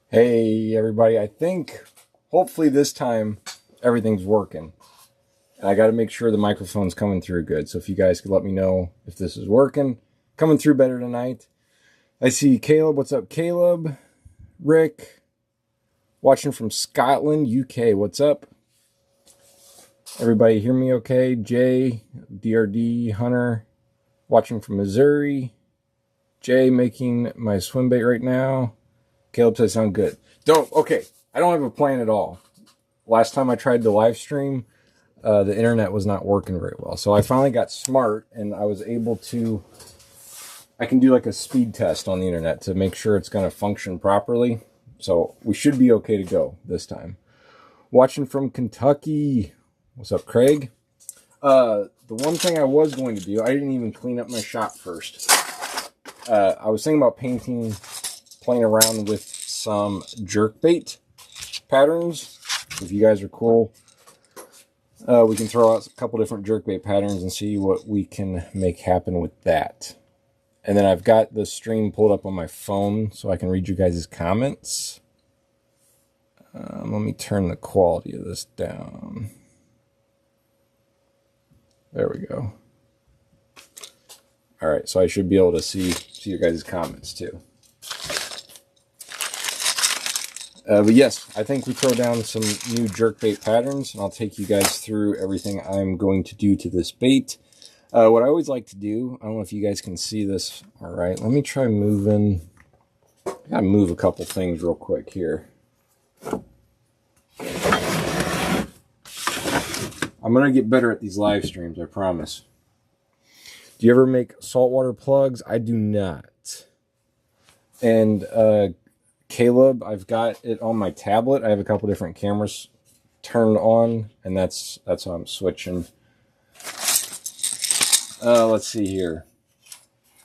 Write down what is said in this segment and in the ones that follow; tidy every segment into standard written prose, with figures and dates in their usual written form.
Hey everybody, I think hopefully this time everything's working. And I got to make sure the microphone's coming through good. So if you guys could let me know if this is working, coming through better tonight. I see Caleb. What's up, Caleb? Rick, watching from Scotland, UK. What's up? Everybody hear me okay? Jay, DRD, Hunter, watching from Missouri. Jay making my swim bait right now. Caleb says sound good. Okay. I don't have a plan at all. Last time I tried to live stream, the internet was not working very well. So I finally got smart and I was able to, I can do like a speed test on the internet to make sure it's going to function properly. So we should be okay to go this time. Watching from Kentucky. What's up, Craig? The one thing I was going to do, I didn't even clean up my shop first. I was thinking about playing around with some jerkbait patterns. If you guys are cool, we can throw out a couple different jerkbait patterns and see what we can make happen with that. And then I've got the stream pulled up on my phone so I can read you guys' comments. Let me turn the quality of this down. There we go. All right, so I should be able to see your guys' comments too. But yes, I think we throw down some new jerkbait patterns, and I'll take you guys through everything I'm going to do to this bait. What I always like to do, I don't know if you guys can see this. All right, let me try moving. I gotta move a couple things real quick here. I'm gonna get better at these live streams, I promise. Do you ever make saltwater plugs? I do not. And Caleb, I've got it on my tablet. I have a couple different cameras turned on, and that's how I'm switching. Let's see here.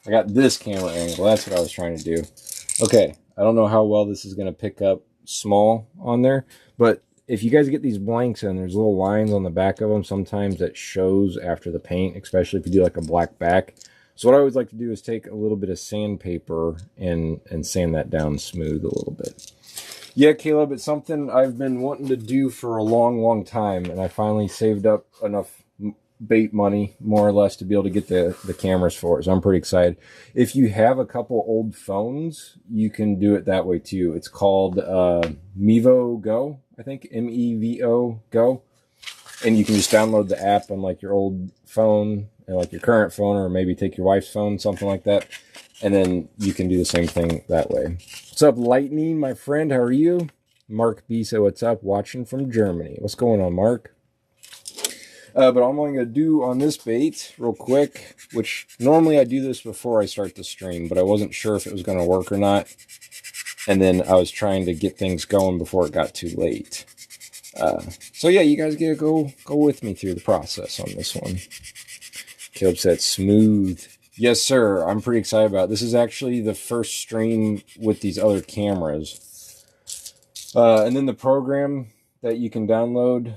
I got this camera angle. That's what I was trying to do. Okay, I don't know how well this is going to pick up small on there, but if you guys get these blanks and there's little lines on the back of them, sometimes that shows after the paint, especially if you do like a black back. So what I always like to do is take a little bit of sandpaper and sand that down smooth a little bit. Yeah, Caleb, it's something I've been wanting to do for a long time, and I finally saved up enough bait money, more or less, to be able to get the cameras for it. So I'm pretty excited. If you have a couple old phones, you can do it that way too. It's called Mevo Go, I think, MEVO Go. And you can just download the app on like your old phone and like your current phone, or maybe take your wife's phone, something like that. And then you can do the same thing that way. What's up, Lightning, my friend? How are you? Mark B said, what's up? Watching from Germany. What's going on, Mark? But I'm going to do on this bait real quick, which normally I do this before I start the stream, but I wasn't sure if it was going to work or not. And then I was trying to get things going before it got too late. So yeah, you guys get to go with me through the process on this one. Caleb said smooth. Yes, sir. I'm pretty excited about it. This is actually the first stream with these other cameras. And then the program that you can download,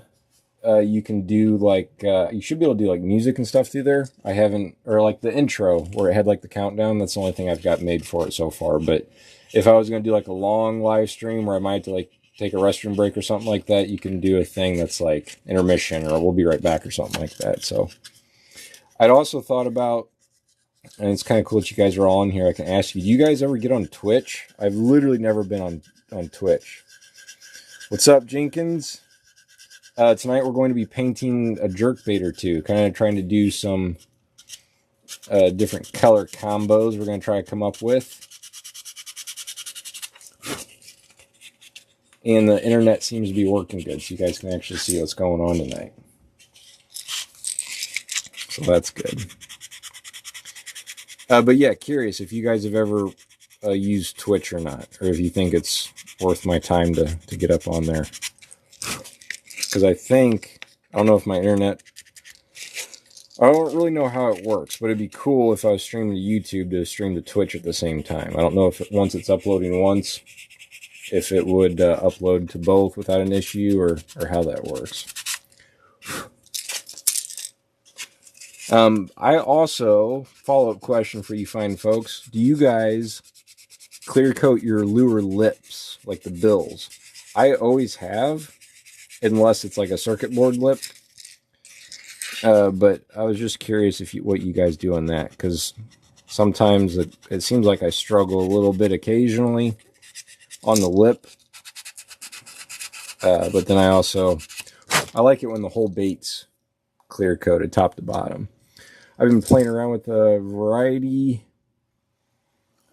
you can do like, you should be able to do like music and stuff through there. I haven't, or like the intro where it had like the countdown. That's the only thing I've got made for it so far. But if I was going to do like a long live stream where I might have to like take a restroom break or something like that, you can do a thing that's like intermission or we'll be right back or something like that. So I'd also thought about, and it's kind of cool that you guys are all on here. I can ask you, do you guys ever get on Twitch? I've literally never been on Twitch. What's up, Jenkins? Tonight we're going to be painting a jerkbait or two, kind of trying to do some different color combos we're going to try to come up with. And the internet seems to be working good, so you guys can actually see what's going on tonight. So that's good. But yeah, curious if you guys have ever used Twitch or not, or if you think it's worth my time to get up on there. Because I don't know if my internet, I don't really know how it works, but it'd be cool if I was streaming to YouTube to stream to Twitch at the same time. I don't know if once it's uploading once, if it would upload to both without an issue, or how that works. I also, follow-up question for you fine folks, do you guys clear coat your lure lips, like the bills. I always have, unless it's like a circuit board lip. But I was just curious what you guys do on that, because sometimes it seems like I struggle a little bit occasionally on the lip. But then I like it when the whole bait's clear coated top to bottom. I've been playing around with a variety.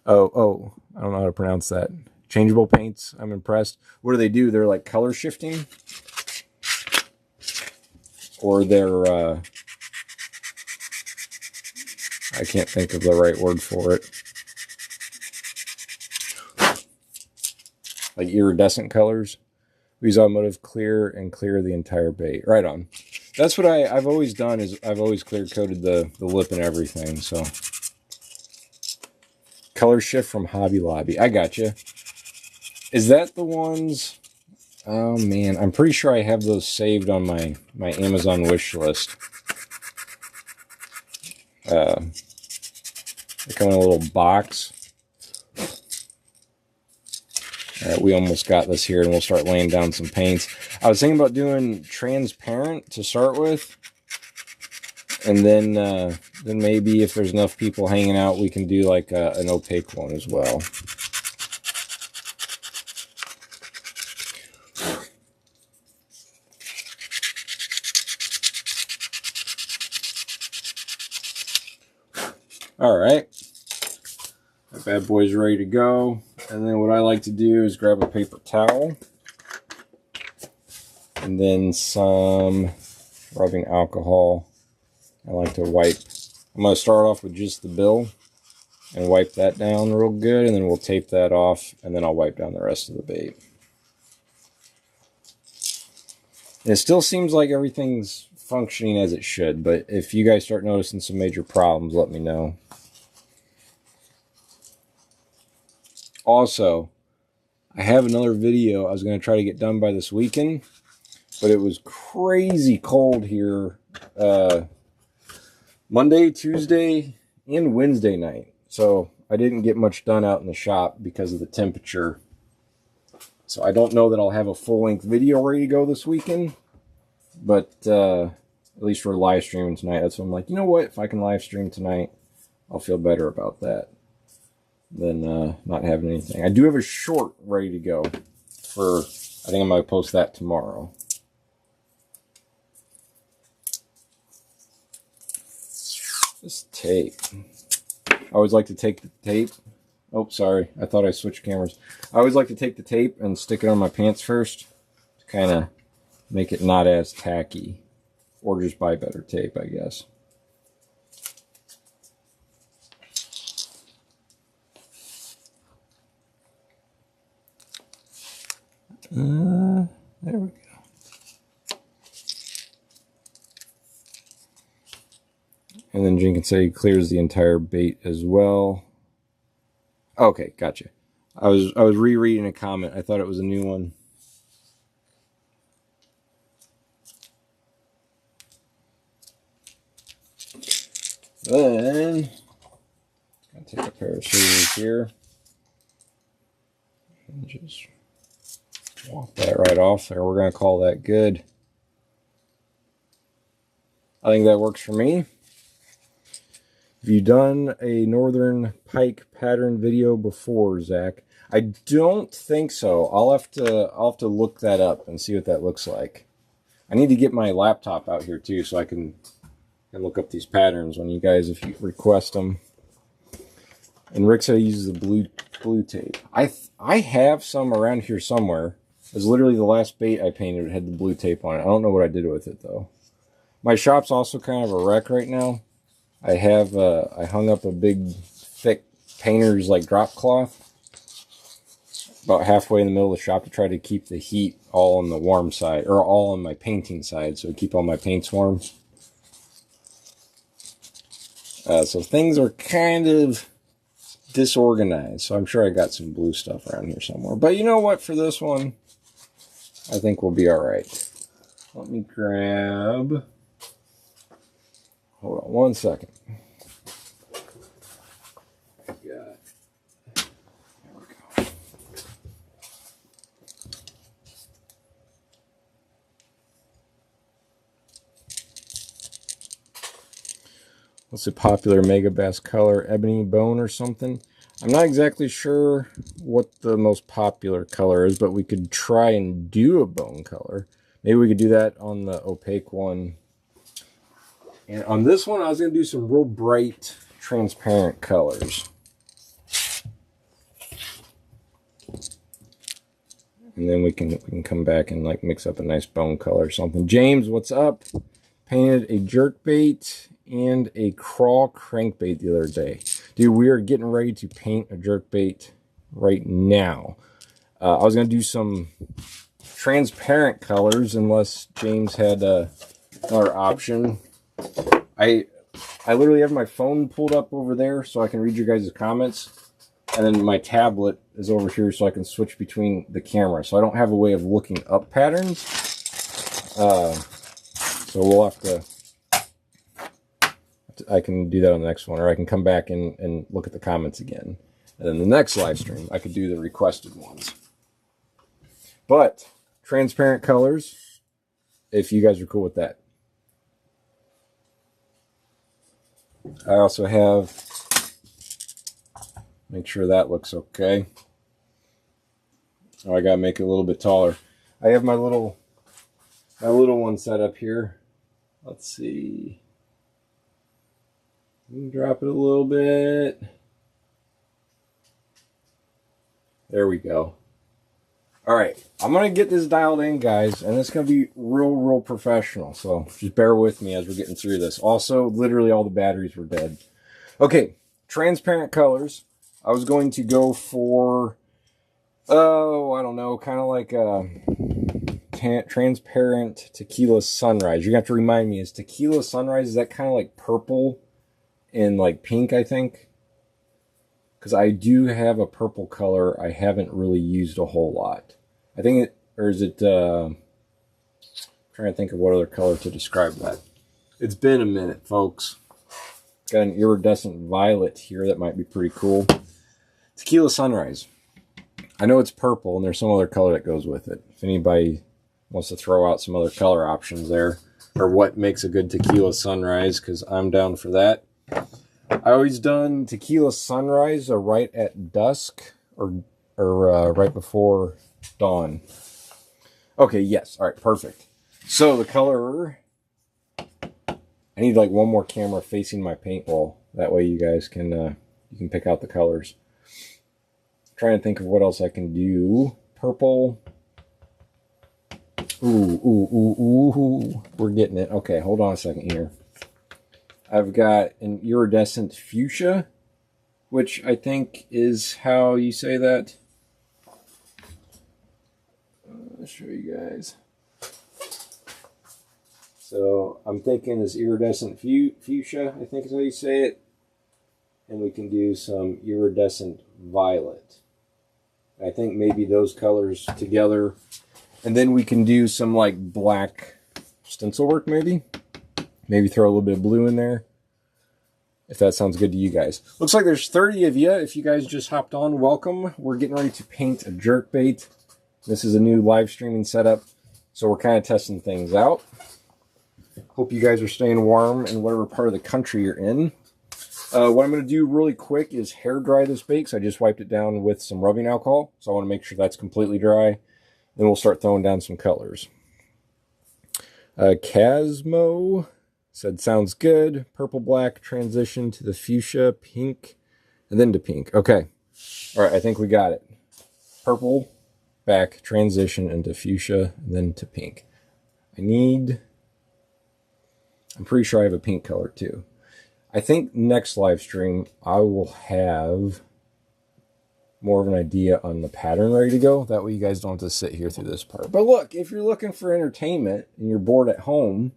I don't know how to pronounce that. Changeable paints. I'm impressed. What do? They're like color shifting, or they're I can't think of the right word for it. Like iridescent colors. We use automotive clear and clear the entire bait. Right on. That's what I've always done, is I've always clear coated the lip and everything. So color shift from Hobby Lobby. I gotcha. Is that the ones? Oh man, I'm pretty sure I have those saved on my Amazon wish list. They come in a little box. All right, we almost got this here, and we'll start laying down some paints. I was thinking about doing transparent to start with, and then maybe if there's enough people hanging out, we can do like an opaque one as well. All right, that bad boy's ready to go. And then what I like to do is grab a paper towel and then some rubbing alcohol. I like to wipe. I'm going to start off with just the bill and wipe that down real good, and then we'll tape that off, and then I'll wipe down the rest of the bait. And it still seems like everything's functioning as it should, but if you guys start noticing some major problems, let me know. Also, I have another video I was going to try to get done by this weekend, but it was crazy cold here Monday, Tuesday, and Wednesday night. So I didn't get much done out in the shop because of the temperature. So I don't know that I'll have a full-length video ready to go this weekend, but at least we're live streaming tonight. That's what I'm like, you know what? If I can live stream tonight, I'll feel better about that than not having anything. I do have a short ready to go for, I think I'm going to post that tomorrow. This tape. I always like to take the tape. Oh, sorry. I thought I switched cameras. I always like to take the tape and stick it on my pants first to kind of make it not as tacky. Or just buy better tape, I guess. There we go. And then Jenkins said he clears the entire bait as well. Okay, gotcha. I was rereading a comment. I thought it was a new one. Then I'm gonna take a pair of scissors here and just walk that right off there. We're gonna call that good. I think that works for me. Have you done a northern pike pattern video before, Zach? I don't think so. I'll have to look that up and see what that looks like. I need to get my laptop out here too, so I can look up these patterns when you guys, if you request them. And Rick said he uses the blue tape. I have some around here somewhere. It was literally the last bait I painted. It had the blue tape on it. I don't know what I did with it though. My shop's also kind of a wreck right now. I hung up a big, thick painter's like drop cloth about halfway in the middle of the shop to try to keep the heat all on the warm side, or all on my painting side, so keep all my paints warm. So things are kind of disorganized, so I'm sure I got some blue stuff around here somewhere. But you know what, for this one, I think we'll be alright. Let me grab... Hold on 1 second. There we what's a popular Megabass color? Ebony Bone or something? I'm not exactly sure what the most popular color is, but we could try and do a bone color. Maybe we could do that on the opaque one. And on this one, I was going to do some real bright, transparent colors. And then we can come back and like mix up a nice bone color or something. James, what's up? Painted a jerkbait and a crawl crankbait the other day. Dude, we are getting ready to paint a jerkbait right now. I was going to do some transparent colors unless James had another option. I literally have my phone pulled up over there so I can read your guys' comments. And then my tablet is over here so I can switch between the camera. So I don't have a way of looking up patterns. So we'll have to, I can do that on the next one, or I can come back and look at the comments again. And then the next live stream, I could do the requested ones. But transparent colors, if you guys are cool with that. I also have, make sure that looks okay. Oh, I gotta make it a little bit taller. I have my little one set up here. Let's see. Drop it a little bit. There we go. All right, I'm gonna get this dialed in, guys, and it's gonna be real professional. So just bear with me as we're getting through this. Also, literally all the batteries were dead. Okay, transparent colors. I was going to go for, oh, I don't know, kind of like a transparent tequila sunrise. You're gonna have to remind me, is tequila sunrise, is that kind of like purple and like pink, I think? Because I do have a purple color I haven't really used a whole lot. I think it, or is it, trying to think of what other color to describe that. It's been a minute, folks. Got an iridescent violet here that might be pretty cool. Tequila sunrise. I know it's purple and there's some other color that goes with it. If anybody wants to throw out some other color options there, or what makes a good tequila sunrise, because I'm down for that. I always done tequila sunrise right at dusk or right before dawn. Okay, yes. All right, perfect. So the color, I need like one more camera facing my paint wall. That way you guys can you can pick out the colors. I'm trying to think of what else I can do. Purple. Ooh. We're getting it. Okay, hold on a second here. I've got an iridescent fuchsia, which I think is how you say that. I'll show you guys. So I'm thinking this iridescent fuchsia, I think is how you say it. And we can do some iridescent violet. I think maybe those colors together. And then we can do some like black stencil work maybe. Maybe throw a little bit of blue in there, if that sounds good to you guys. Looks like there's 30 of you. If you guys just hopped on, welcome. We're getting ready to paint a jerkbait. This is a new live streaming setup, so we're kind of testing things out. Hope you guys are staying warm in whatever part of the country you're in. What I'm going to do really quick is hair dry this bait, so I just wiped it down with some rubbing alcohol, so I want to make sure that's completely dry. Then we'll start throwing down some colors. Casmo said, sounds good. Purple, black, transition to the fuchsia, pink, and then to pink. Okay. All right, I think we got it. Purple, back, transition into fuchsia, and then to pink. I'm pretty sure I have a pink color too. I think next live stream, I will have more of an idea on the pattern ready to go. That way you guys don't have to sit here through this part. But look, if you're looking for entertainment and you're bored at home,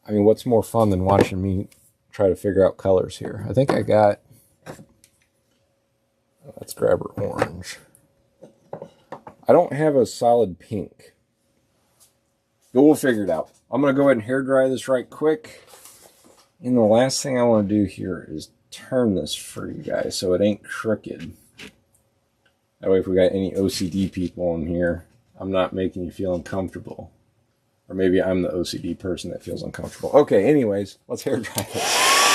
I mean, what's more fun than watching me try to figure out colors here? I think I got, let's grab our orange. I don't have a solid pink, but we'll figure it out. I'm going to go ahead and hair dry this right quick. And the last thing I want to do here is turn this for you guys so it ain't crooked. That way if we got any OCD people in here, I'm not making you feel uncomfortable. Or maybe I'm the OCD person that feels uncomfortable. Okay, anyways, let's hair dry this.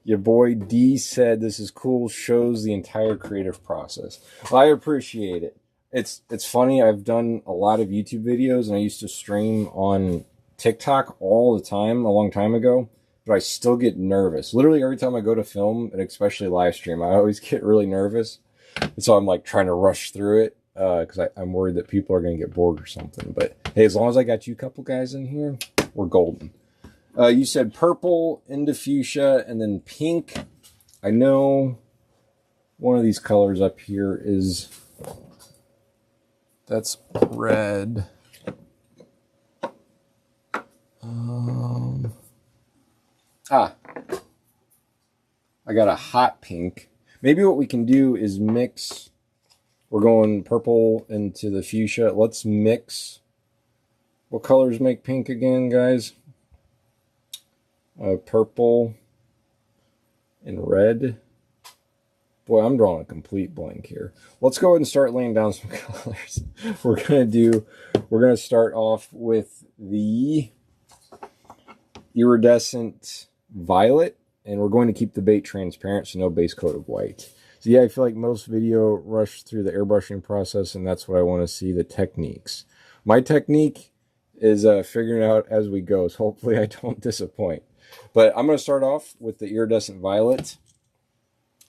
Your boy D said this is cool, shows the entire creative process. Well, I appreciate it. It's funny, I've done a lot of YouTube videos and I used to stream on TikTok all the time a long time ago, but I still get nervous. Literally every time I go to film, and especially live stream, I always get really nervous. And so I'm like trying to rush through it because I'm worried that people are going to get bored or something. But hey, as long as I got you a couple guys in here, we're golden. You said purple into fuchsia and then pink. I know one of these colors up here is, that's red. I got a hot pink. Maybe what we can do is mix. We're going purple into the fuchsia. Let's mix. What colors make pink again, guys? Purple and red. Boy, I'm drawing a complete blank here. Let's go ahead and start laying down some colors. We're gonna start off with the iridescent violet, and we're going to keep the bait transparent, so no base coat of white. So yeah, I feel like most video rush through the airbrushing process, and that's what I want to see, the techniques. My technique is figuring out as we go, so hopefully I don't disappoint. But I'm going to start off with the iridescent violet.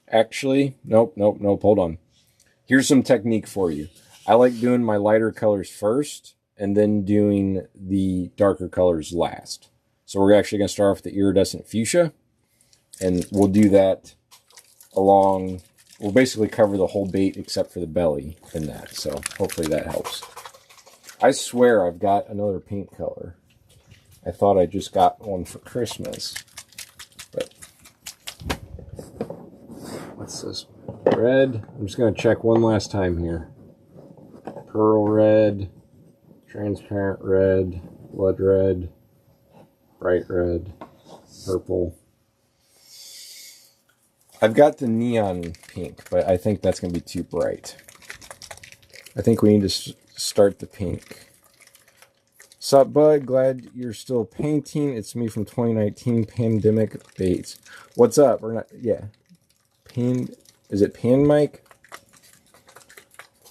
Actually, nope, hold on. Here's some technique for you. I like doing my lighter colors first, and then doing the darker colors last. So we're actually going to start off with the iridescent fuchsia, and we'll do that along, we'll basically cover the whole bait except for the belly in that, so hopefully that helps. I swear I've got another pink color. I thought I just got one for Christmas, but what's this? Red. I'm just going to check one last time here. Pearl red, transparent red, blood red, bright red, purple. I've got the neon pink, but I think that's going to be too bright. I think we need to start the pink. Sup, bud? Glad you're still painting. It's me from 2019, Pandemic Baits. What's up? We're not, yeah. Is it Pan Mike?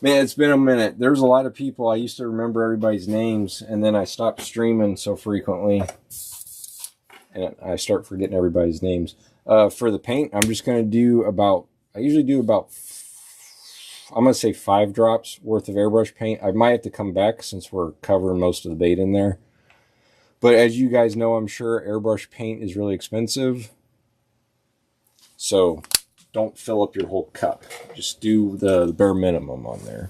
Man, it's been a minute. There's a lot of people. I used to remember everybody's names, and then I stopped streaming so frequently, and I start forgetting everybody's names. For the paint, I'm just going to do about, I usually do about, I'm going to say 5 drops worth of airbrush paint. I might have to come back since we're covering most of the bait in there. But as you guys know, I'm sure airbrush paint is really expensive. So don't fill up your whole cup. Just do the bare minimum on there.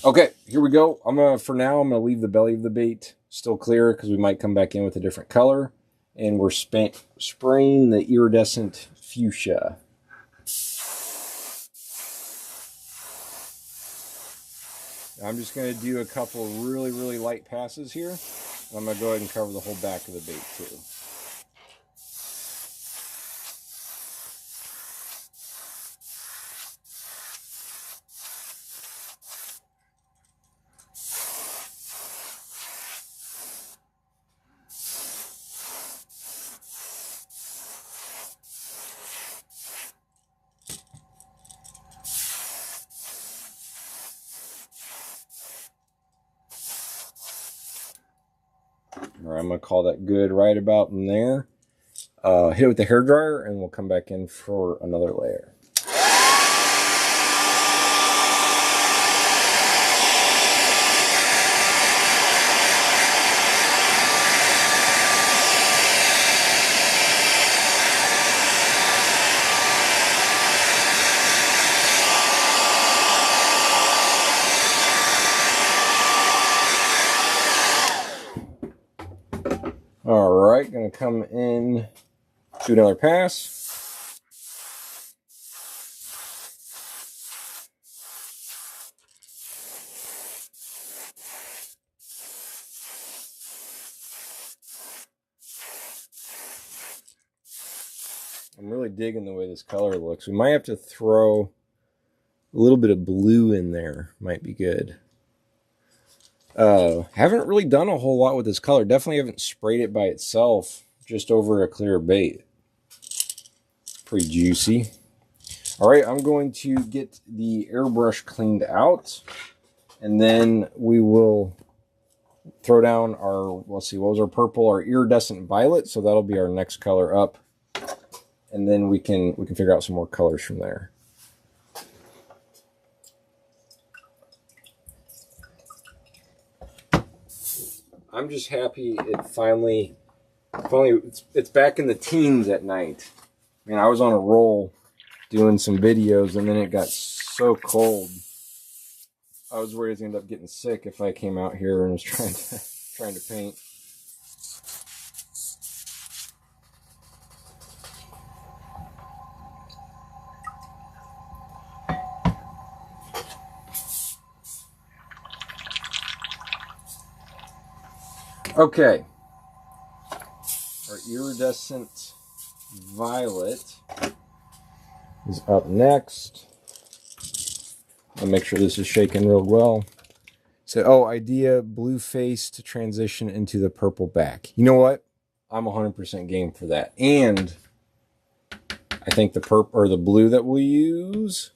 Okay, here we go. For now, I'm going to leave the belly of the bait still clear because we might come back in with a different color. And we're spraying the iridescent fuchsia. I'm just going to do a couple really, really light passes here. I'm going to go ahead and cover the whole back of the bait too. All right, I'm going to call that good right about in there. Hit it with the hairdryer, and we'll come back in for another layer. All right, going to come in, do another pass. I'm really digging the way this color looks. We might have to throw a little bit of blue in there. Might be good. Haven't really done a whole lot with this color. Definitely haven't sprayed it by itself, just over a clear bait. pretty juicy. All right, I'm going to get the airbrush cleaned out, and then we will throw down our, let's see, what was our purple? Our iridescent violet, so that'll be our next color up. And then we can figure out some more colors from there. I'm just happy it finally it's back in the teens at night. Man, I was on a roll doing some videos, and then it got so cold. I was worried I was gonna end up getting sick if I came out here and was trying to paint. Okay, our iridescent violet is up next. I'll make sure this is shaking real well. So, oh, idea, blue face to transition into the purple back. You know what? I'm 100% game for that. And I think the purple or the blue that we'll use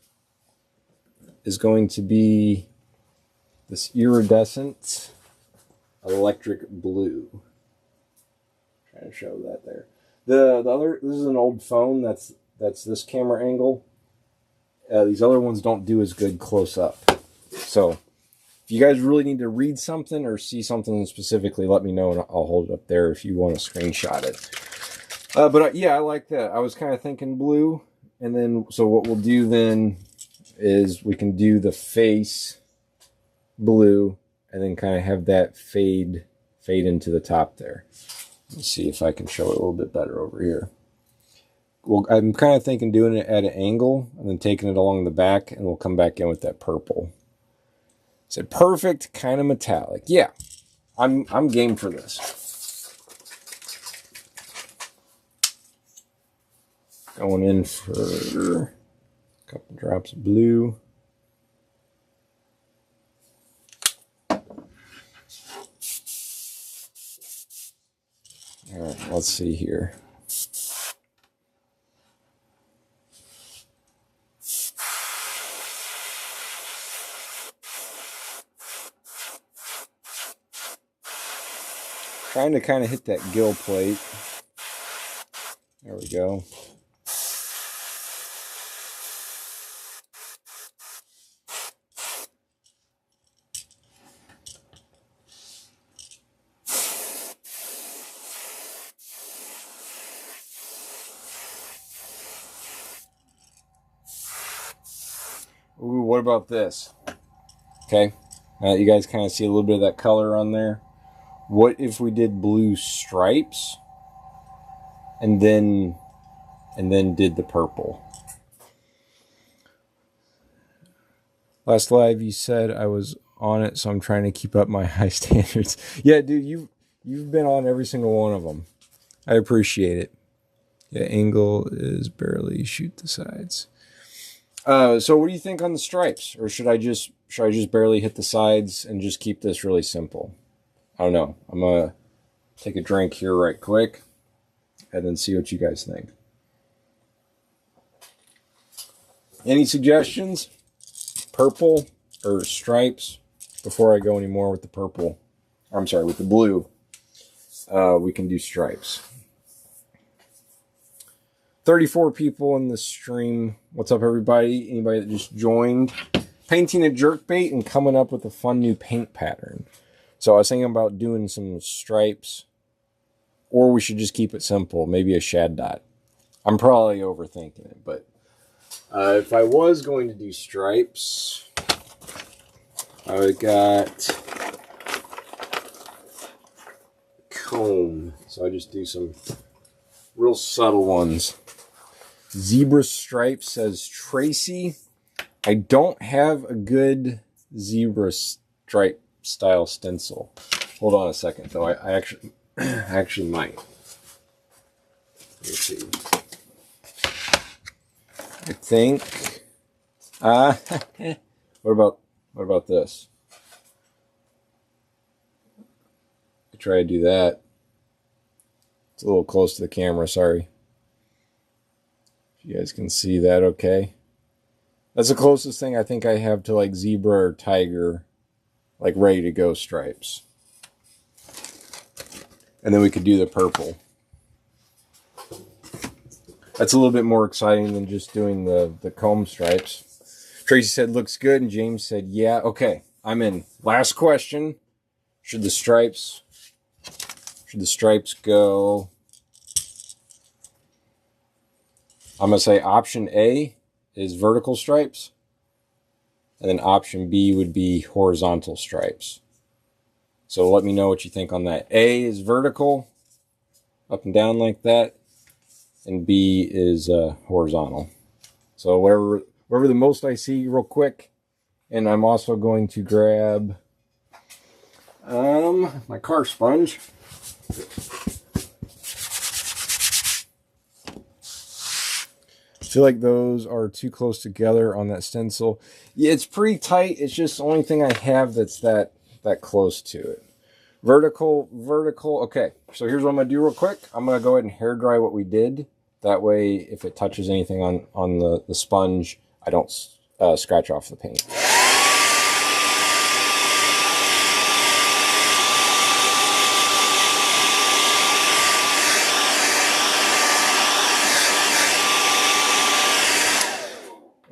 is going to be this iridescent electric blue. Trying to show that there. The other, this is an old phone. That's this camera angle. These other ones don't do as good close up. So if you guys really need to read something or see something specifically, let me know and I'll hold it up there if you want to screenshot it. But yeah, I like that. I was kind of thinking blue. And then, so what we'll do then is we can do the face blue and then kind of have that fade into the top there. Let's see if I can show it a little bit better over here. Well, I'm kind of thinking doing it at an angle and then taking it along the back, and we'll come back in with that purple. Is it perfect? Kind of metallic. Yeah, I'm game for this. Going in for a couple drops of blue. All right, let's see here. Trying to kind of hit that gill plate. There we go. Ooh, what about this? Okay, now that you guys kind of see a little bit of that color on there. What if we did blue stripes and then did the purple? Last live you said I was on it, so I'm trying to keep up my high standards. Yeah, dude, you've been on every single one of them. I appreciate it. Yeah, angle is barely shoot the sides. So what do you think on the stripes? Or should I just barely hit the sides and just keep this really simple? I don't know. I'm going to take a drink here right quick and then see what you guys think. Any suggestions? Purple or stripes? Before I go any more with the purple. I'm sorry, with the blue. We can do stripes. 34 people in the stream. What's up, everybody? Anybody that just joined? Painting a jerkbait and coming up with a fun new paint pattern. So I was thinking about doing some stripes, or we should just keep it simple, maybe a shad dot. I'm probably overthinking it, but if I was going to do stripes, I got comb. So I just do some real subtle ones. Zebra stripe says Tracy. I don't have a good zebra stripe style stencil. Hold on a second, though. I actually might. Let me see. I think. What about this? I try to do that. It's a little close to the camera. Sorry. You guys can see that okay. That's the closest thing I think I have to like zebra or tiger, like ready to go stripes. And then we could do the purple. That's a little bit more exciting than just doing the comb stripes. Tracy said, looks good. And James said, yeah. Okay, I'm in. Last question. Should the stripes go? I'm going to say option A is vertical stripes. And then option B would be horizontal stripes. So let me know what you think on that. A is vertical, up and down like that. And B is horizontal. So wherever the most I see real quick. And I'm also going to grab my car sponge. I feel like those are too close together on that stencil. Yeah, it's pretty tight. It's just the only thing I have that's that close to it. Vertical. Okay, so here's what I'm going to do real quick. I'm going to go ahead and hair dry what we did. That way, if it touches anything on the sponge, I don't scratch off the paint.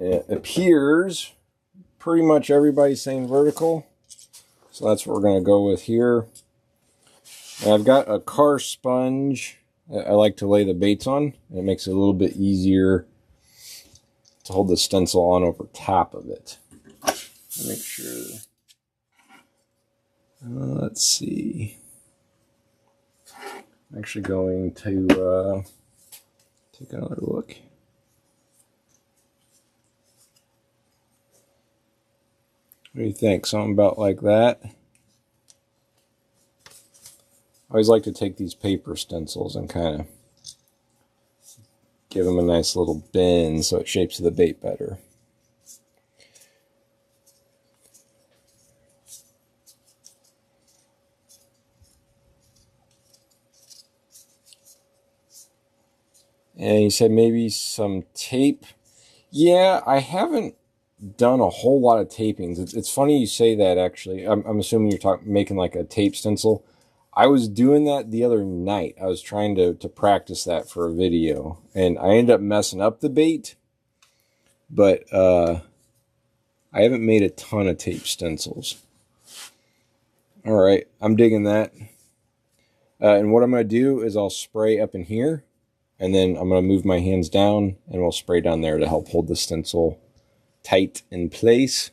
It appears pretty much everybody's saying vertical. So that's what we're going to go with here. And I've got a car sponge I like to lay the baits on. It makes it a little bit easier to hold the stencil on over top of it. Make sure. Let's see. I'm actually going to take another look. What do you think? Something about like that? I always like to take these paper stencils and kind of give them a nice little bend so it shapes the bait better. And you said maybe some tape. Yeah, I haven't done a whole lot of tapings. It's funny you say that, actually. I'm assuming you're making like a tape stencil. I was doing that the other night. I was trying to practice that for a video, and I ended up messing up the bait, but I haven't made a ton of tape stencils. All right, I'm digging that. And what I'm going to do is I'll spray up in here, and then I'm going to move my hands down, and we'll spray down there to help hold the stencil tight in place.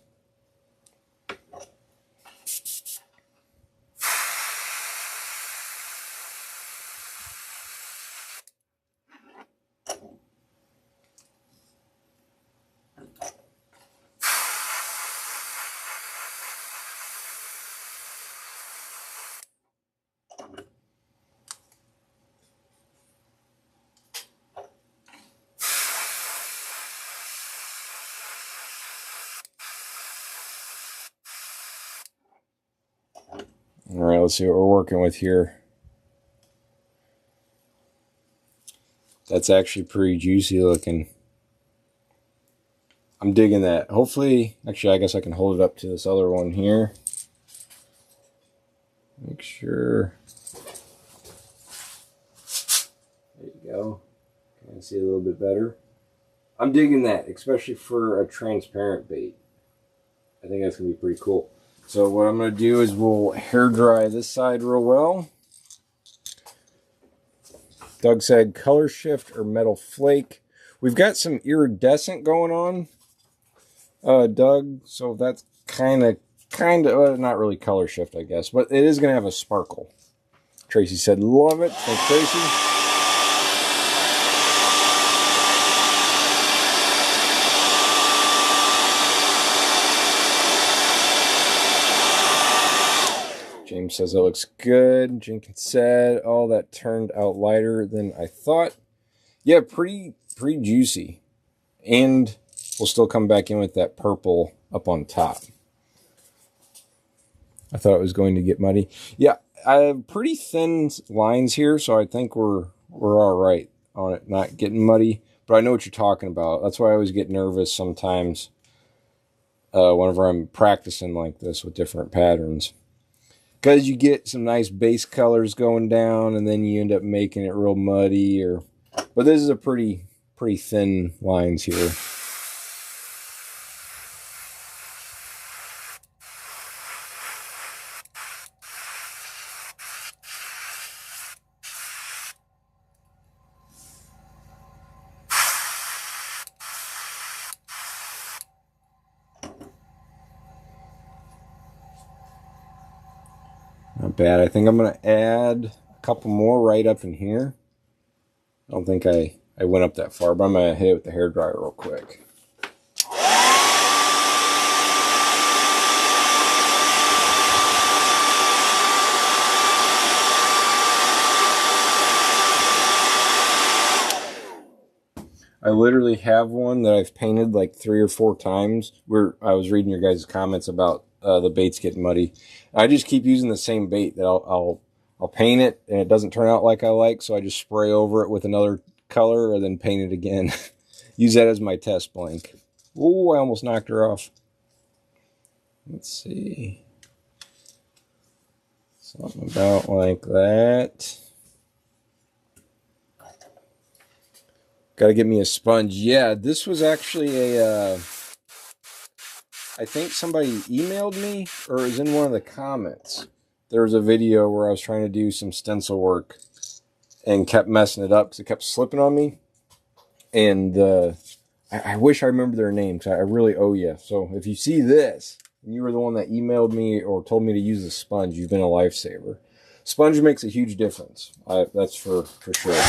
All right, let's see what we're working with here. That's actually pretty juicy looking. I'm digging that. Hopefully, actually, I guess I can hold it up to this other one here. Make sure. There you go. Can I see a little bit better? I'm digging that, especially for a transparent bait. I think that's going to be pretty cool. So what I'm going to do is we'll hair dry this side real well. Doug said color shift or metal flake. We've got some iridescent going on, Doug. So that's kind of, not really color shift, I guess. But it is going to have a sparkle. Tracy said, love it. Thanks, Tracy. James says it looks good. Jenkins said, oh, that turned out lighter than I thought. Yeah, pretty juicy. And we'll still come back in with that purple up on top. I thought it was going to get muddy. Yeah, I have pretty thin lines here, so I think we're all right on it not getting muddy. but I know what you're talking about. That's why I always get nervous sometimes whenever I'm practicing like this with different patterns. Because you get some nice base colors going down, and then you end up making it real muddy. But this is a pretty thin lines here. Not bad. I think I'm going to add a couple more right up in here. I don't think I went up that far, but I'm going to hit it with the hairdryer real quick. I literally have one that I've painted like 3 or 4 times. I was reading your guys' comments about the baits getting muddy. I just keep using the same bait that I'll paint it and it doesn't turn out like I like, so I just spray over it with another color and then paint it again. Use that as my test blank. Oh, I almost knocked her off. Let's see. Something about like that. Got to get me a sponge. Yeah, this was actually I think somebody emailed me, or it was in one of the comments. There was a video where I was trying to do some stencil work and kept messing it up because it kept slipping on me. And I wish I remember their name because I really owe you. So if you see this, and you were the one that emailed me or told me to use a sponge, you've been a lifesaver. Sponge makes a huge difference. That's for sure.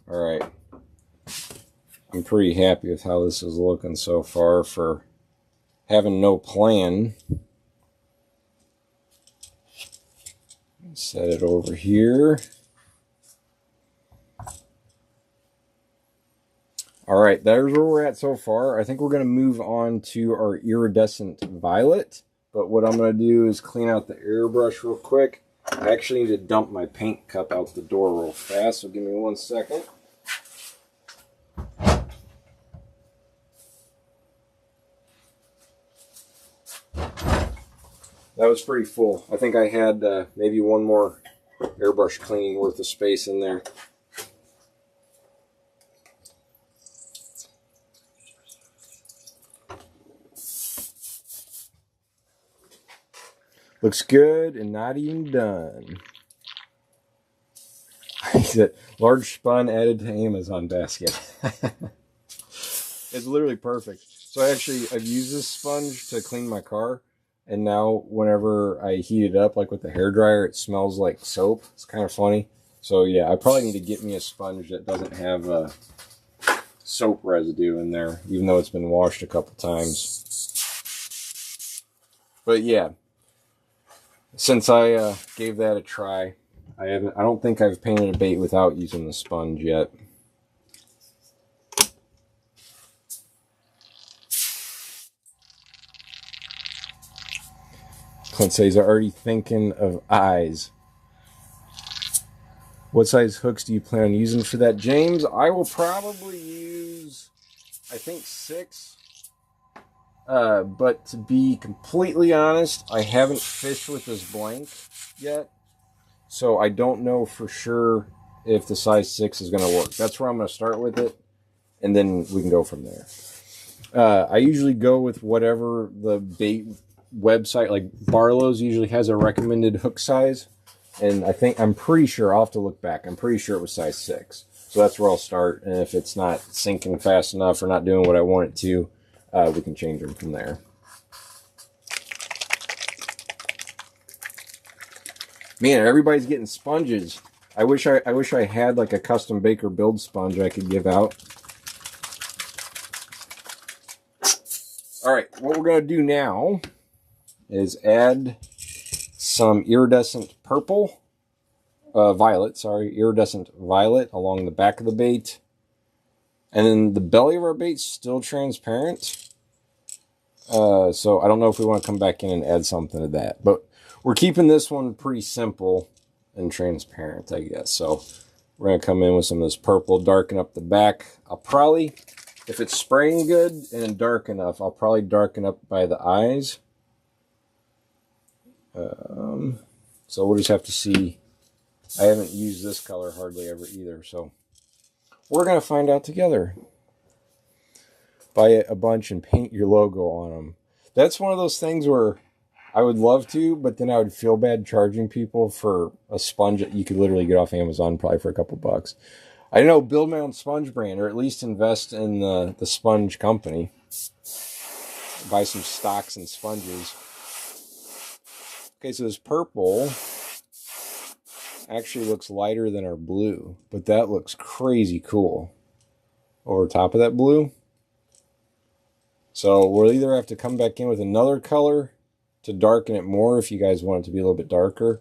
Alright, I'm pretty happy with how this is looking so far for having no plan. Set it over here. Alright, there's where we're at so far. I think we're going to move on to our iridescent violet. But what I'm going to do is clean out the airbrush real quick. I actually need to dump my paint cup out the door real fast, so give me 1 second. That was pretty full. I think I had maybe one more airbrush cleaning worth of space in there. Looks good and not even done. Large spun added to Amazon basket. It's literally perfect. So I've used this sponge to clean my car. And now whenever I heat it up, like with the hairdryer, it smells like soap. It's kind of funny. So yeah, I probably need to get me a sponge that doesn't have soap residue in there, even though it's been washed a couple times. But yeah, since I gave that a try, I don't think I've painted a bait without using the sponge yet. Clint says, already thinking of eyes. What size hooks do you plan on using for that, James? I will probably use, I think 6. But to be completely honest, I haven't fished with this blank yet. So I don't know for sure if the size 6 is going to work. That's where I'm going to start with it. And then we can go from there. I usually go with whatever the bait website, like Barlow's usually has a recommended hook size, and I'm pretty sure, I'll have to look back, I'm pretty sure it was size 6, so that's where I'll start. And if it's not sinking fast enough or not doing what I want it to, we can change them from there. Man, everybody's getting sponges. I wish I had like a custom Baker build sponge I could give out. Alright, what we're going to do now is add some iridescent iridescent violet along the back of the bait. And then the belly of our bait's still transparent. So I don't know if we want to come back in and add something to that. But we're keeping this one pretty simple and transparent, I guess. So we're going to come in with some of this purple, darken up the back. I'll probably, if it's spraying good and dark enough, I'll probably darken up by the eyes. So we'll just have to see. I haven't used this color hardly ever either, so we're going to find out together. Buy a bunch and paint your logo on them. That's one of those things where I would love to, but then I would feel bad charging people for a sponge that you could literally get off Amazon probably for a couple bucks. I don't know, build my own sponge brand, or at least invest in the sponge company. Buy some stocks and sponges. Okay, so this purple actually looks lighter than our blue, but that looks crazy cool over top of that blue. So we'll either have to come back in with another color to darken it more if you guys want it to be a little bit darker,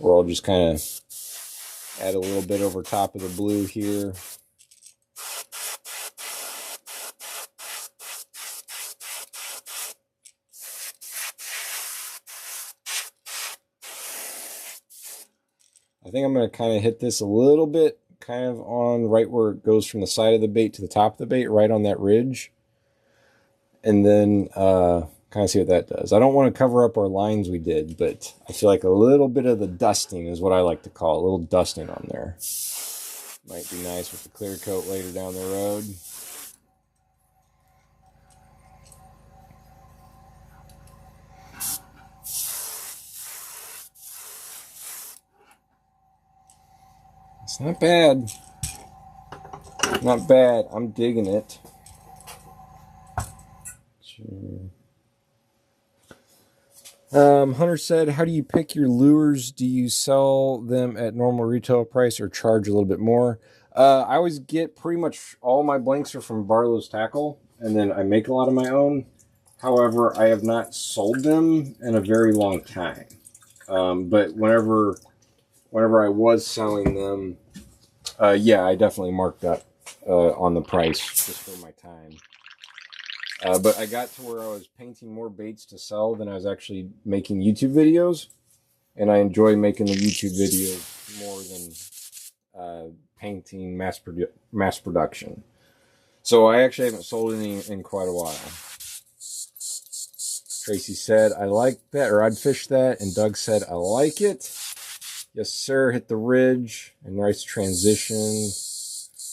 or I'll just kind of add a little bit over top of the blue here. I think I'm going to kind of hit this a little bit, kind of on right where it goes from the side of the bait to the top of the bait, right on that ridge. And then kind of see what that does. I don't want to cover up our lines we did, but I feel like a little bit of the dusting is what I like to call it. A little dusting on there. Might be nice with the clear coat later down the road. It's not bad. Not bad. I'm digging it. Hunter said, how do you pick your lures? Do you sell them at normal retail price or charge a little bit more? I always get pretty much all my blanks are from Barlow's Tackle, and then I make a lot of my own. However, I have not sold them in a very long time. But whenever I was selling them, yeah, I definitely marked up on the price just for my time. But I got to where I was painting more baits to sell than I was actually making YouTube videos. And I enjoy making the YouTube videos more than painting mass production. So I actually haven't sold any in quite a while. Tracy said, I like that, or I'd fish that. And Doug said, I like it. Yes, sir. Hit the ridge. A nice transition.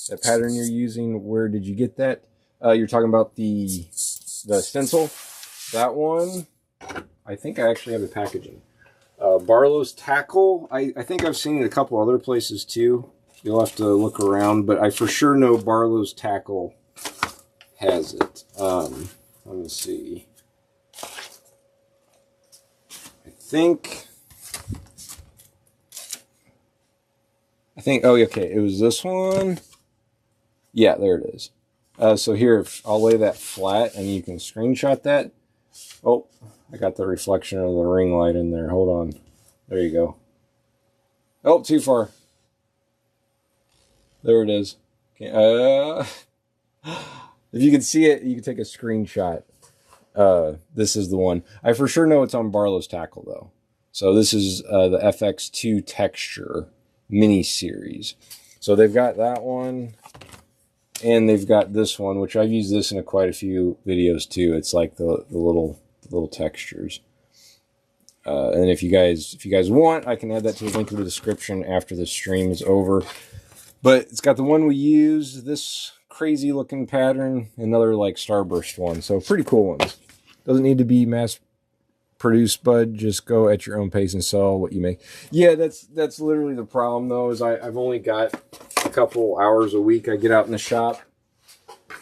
That pattern you're using, where did you get that? You're talking about the stencil. That one, I think I actually have the packaging. Barlow's Tackle. I think I've seen it a couple other places too. You'll have to look around, but I for sure know Barlow's Tackle has it. Let me see. I think, oh, okay, it was this one. Yeah, there it is. So here, I'll lay that flat and you can screenshot that. Oh, I got the reflection of the ring light in there. Hold on. There you go. Oh, too far. There it is. Okay, if you can see it, you can take a screenshot. This is the one. I for sure know it's on Barlow's Tackle, though. So this is the FX2 Texture mini series. So they've got that one. And they've got this one, which I've used this in quite a few videos too. It's like the little textures. And if you guys want, I can add that to the link in the description after the stream is over. But it's got the one we use, this crazy looking pattern, another like Starburst one. So pretty cool ones. Doesn't need to be mass produced, bud. Just go at your own pace and sell what you make. Yeah, that's literally the problem though, is I've only got a couple hours a week I get out in the shop.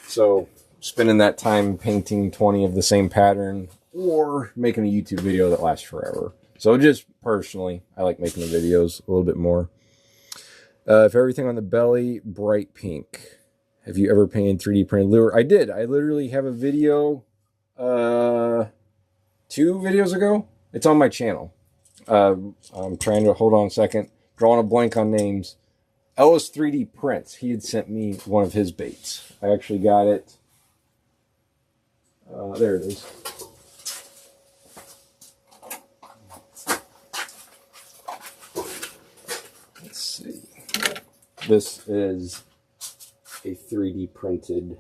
So spending that time painting 20 of the same pattern or making a YouTube video that lasts forever. So just personally, I like making the videos a little bit more. If everything on the belly, bright pink. Have you ever painted 3D printed lure? I did. I literally have a video 2 videos ago. It's on my channel. I'm trying to, hold on a second, drawing a blank on names. Ellis 3D Prints. He had sent me one of his baits. I actually got it There it is. Let's see. This is a 3D printed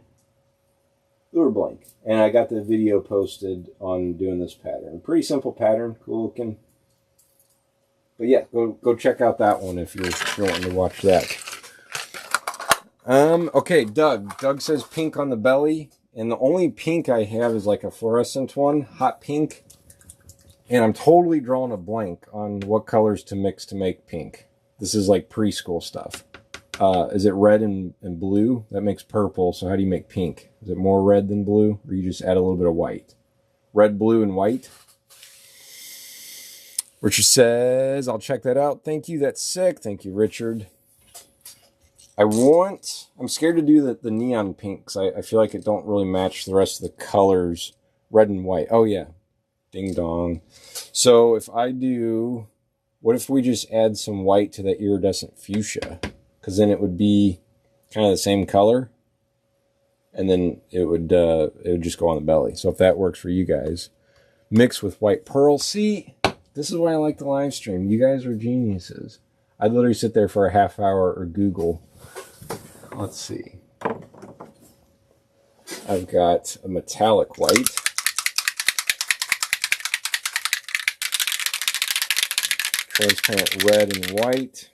lure blank. And I got the video posted on doing this pattern. Pretty simple pattern, cool looking. But yeah, go check out that one if you're wanting to watch that. Okay, Doug. Doug says pink on the belly. And the only pink I have is like a fluorescent one, hot pink. And I'm totally drawing a blank on what colors to mix to make pink. This is like preschool stuff. Is it red and blue? That makes purple, so how do you make pink? Is it more red than blue, or you just add a little bit of white? Red, blue, and white? Richard says, I'll check that out. Thank you, that's sick. Thank you, Richard. I'm scared to do the neon pink, because I feel like it don't really match the rest of the colors, red and white. Oh, yeah. Ding dong. So if I do, what if we just add some white to that iridescent fuchsia? Because then it would be kind of the same color, and then it would just go on the belly. So if that works for you guys, mix with white pearl. See, this is why I like the live stream. You guys are geniuses. I'd literally sit there for a half hour or Google. Let's see. I've got a metallic white. Transparent red and white.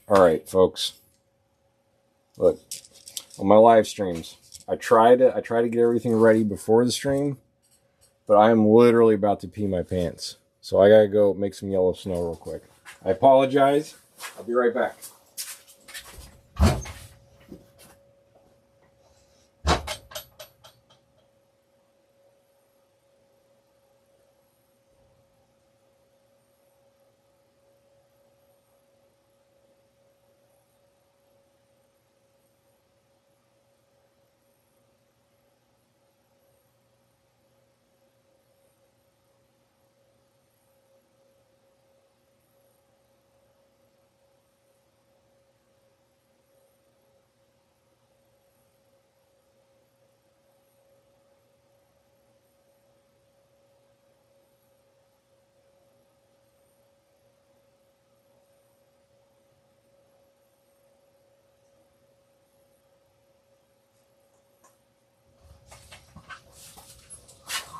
All right, folks. Look, on my live streams, I try to get everything ready before the stream, but I am literally about to pee my pants. So I gotta go make some yellow snow real quick. I apologize. I'll be right back.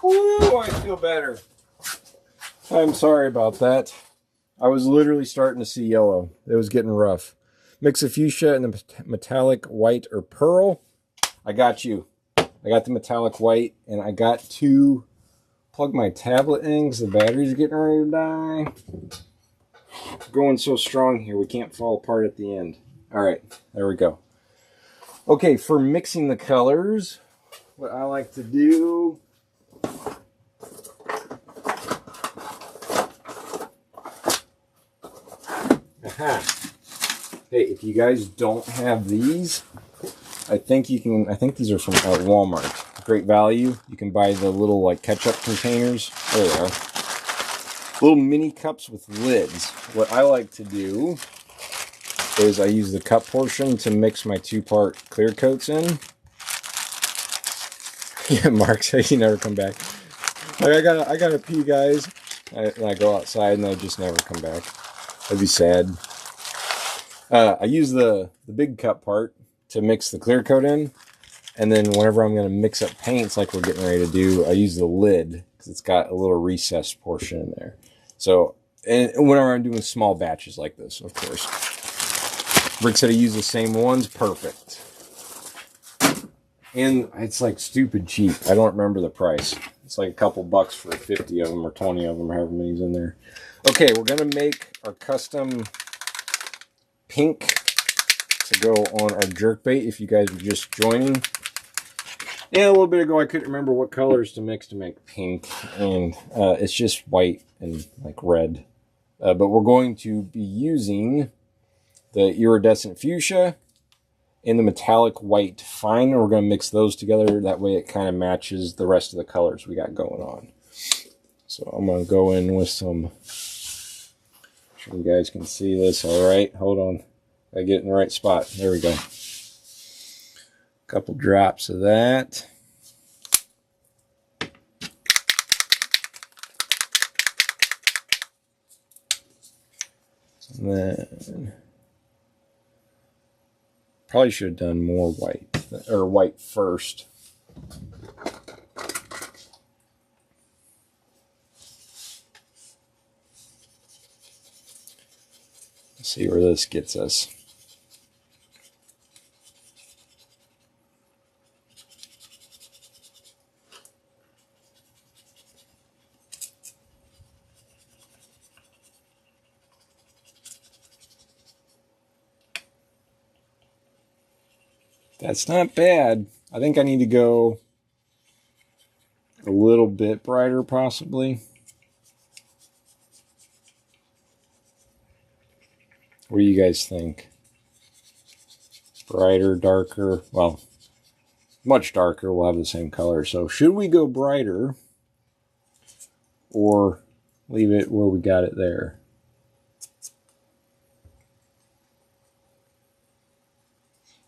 Whew, I feel better. I'm sorry about that. I was literally starting to see yellow. It was getting rough. Mix of fuchsia and the metallic white or pearl. I got you. I got the metallic white, and I got to plug my tablet in because the battery's getting ready to die. Going so strong here, we can't fall apart at the end. All right, there we go. Okay, for mixing the colors, what I like to do... Aha. Hey, if you guys don't have these, I think you can. I think these are from Walmart. Great value. You can buy the little like ketchup containers. There they are. Little mini cups with lids. What I like to do is I use the cup portion to mix my two-part clear coats in. Yeah, Mark said you never come back. Like, I gotta pee, guys. And I go outside and I just never come back. That'd be sad. I use the big cup part to mix the clear coat in. And then whenever I'm going to mix up paints like we're getting ready to do, I use the lid because it's got a little recessed portion in there. So, and whenever I'm doing small batches like this, of course. Rick said he used the same ones. Perfect. And it's like stupid cheap. I don't remember the price. It's like a couple bucks for 50 of them or 20 of them, however many's in there. Okay, we're going to make our custom pink to go on our jerkbait if you guys are just joining. Yeah, a little bit ago I couldn't remember what colors to mix to make pink, and it's just white and like red. But we're going to be using the iridescent fuchsia and the metallic white fine. We're going to mix those together. That way it kind of matches the rest of the colors we got going on. So I'm going to go in with some... Sure you guys can see this all right. Hold on. I get in the right spot. There we go. Couple drops of that. And then probably should have done more white, or white first. Let's see where this gets us. That's not bad. I think I need to go a little bit brighter, possibly. What do you guys think? Brighter, darker? Well, much darker. We'll have the same color. So should we go brighter or leave it where we got it there?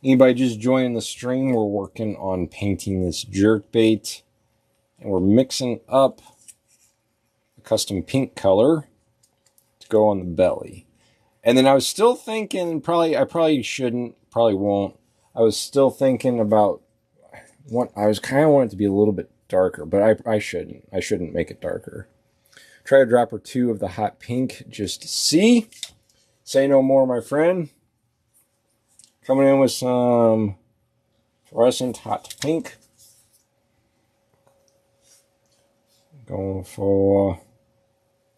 Anybody just joining the stream? We're working on painting this jerkbait, and we're mixing up a custom pink color to go on the belly. And then I was still thinking, I probably shouldn't, probably won't. I was still thinking about what I was kind of wanting it to be a little bit darker, but I shouldn't. I shouldn't make it darker. Try a drop or two of the hot pink just to see. Say no more, my friend. Coming in with some fluorescent hot pink. Going for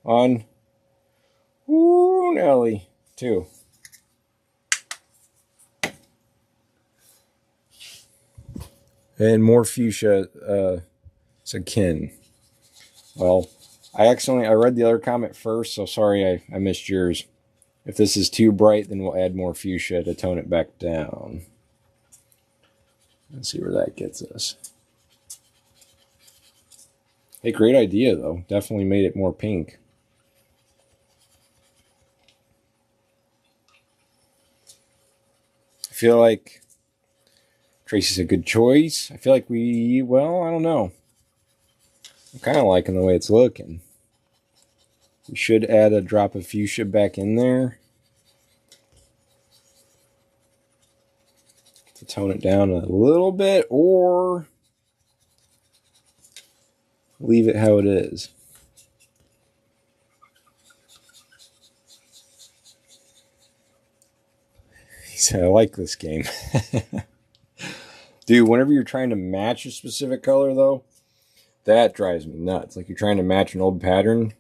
one. Ooh, Nelly. 2. And more fuchsia, said Ken. Well, I read the other comment first, so sorry I missed yours. If this is too bright, then we'll add more fuchsia to tone it back down. Let's see where that gets us. Hey, great idea, though. Definitely made it more pink. I feel like Tracy's a good choice. I feel like well, I don't know. I'm kind of liking the way it's looking. We should add a drop of fuchsia back in there to tone it down a little bit, or leave it how it is. He said, I like this game. Dude, whenever you're trying to match a specific color, though, that drives me nuts. Like you're trying to match an old pattern,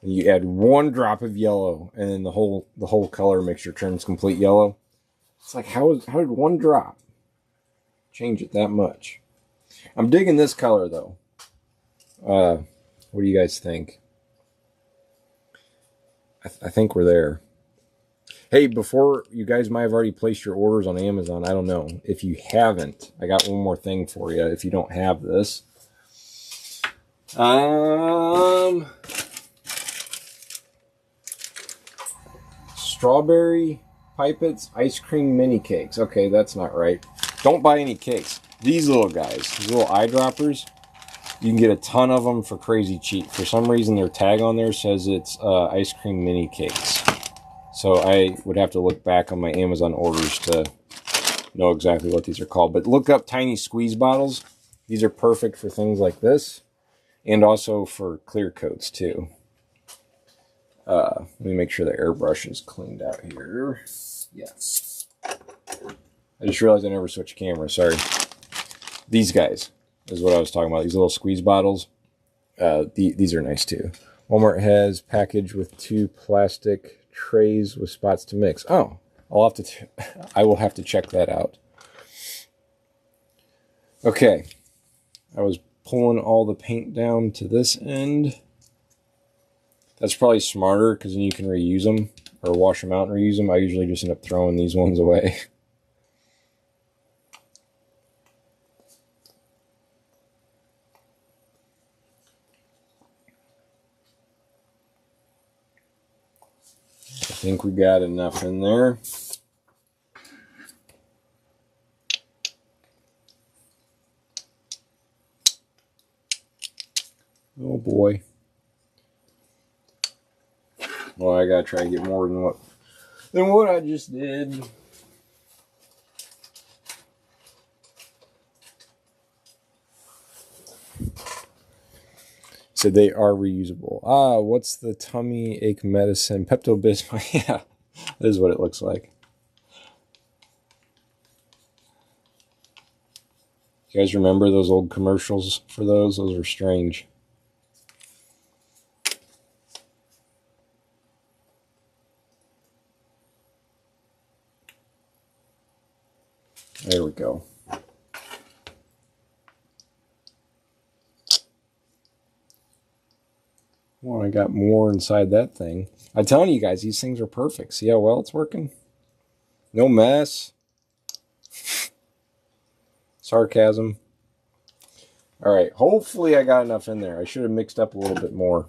and you add one drop of yellow, and then the whole color mixture turns complete yellow. It's like, how did one drop change it that much? I'm digging this color, though. What do you guys think? I think we're there. Hey, before, you guys might have already placed your orders on Amazon. I don't know. If you haven't, I got one more thing for you. If you don't have this. Strawberry pipets, ice cream mini cakes. Okay, that's not right. Don't buy any cakes. These little guys, these little eyedroppers, you can get a ton of them for crazy cheap. For some reason, their tag on there says it's ice cream mini cakes. So I would have to look back on my Amazon orders to know exactly what these are called. But look up tiny squeeze bottles. These are perfect for things like this. And also for clear coats, too. Let me make sure the airbrush is cleaned out here. Yes. I just realized I never switched cameras. Sorry. These guys is what I was talking about. These little squeeze bottles. These are nice, too. Walmart has packaged with 2 plastic trays with spots to mix. Oh, I will have to check that out. Okay. I was pulling all the paint down to this end. That's probably smarter because then you can reuse them or wash them out and reuse them. I usually just end up throwing these ones away. I think we got enough in there. Oh boy. Well, I gotta try to get more than what I just did. So they are reusable. Ah, what's the tummy ache medicine? Pepto-Bismol. Yeah, that is what it looks like. You guys remember those old commercials for those? Those were strange. There we go. Well, I got more inside that thing. I'm telling you guys, these things are perfect. See how well it's working? No mess. Sarcasm. All right, hopefully I got enough in there. I should have mixed up a little bit more.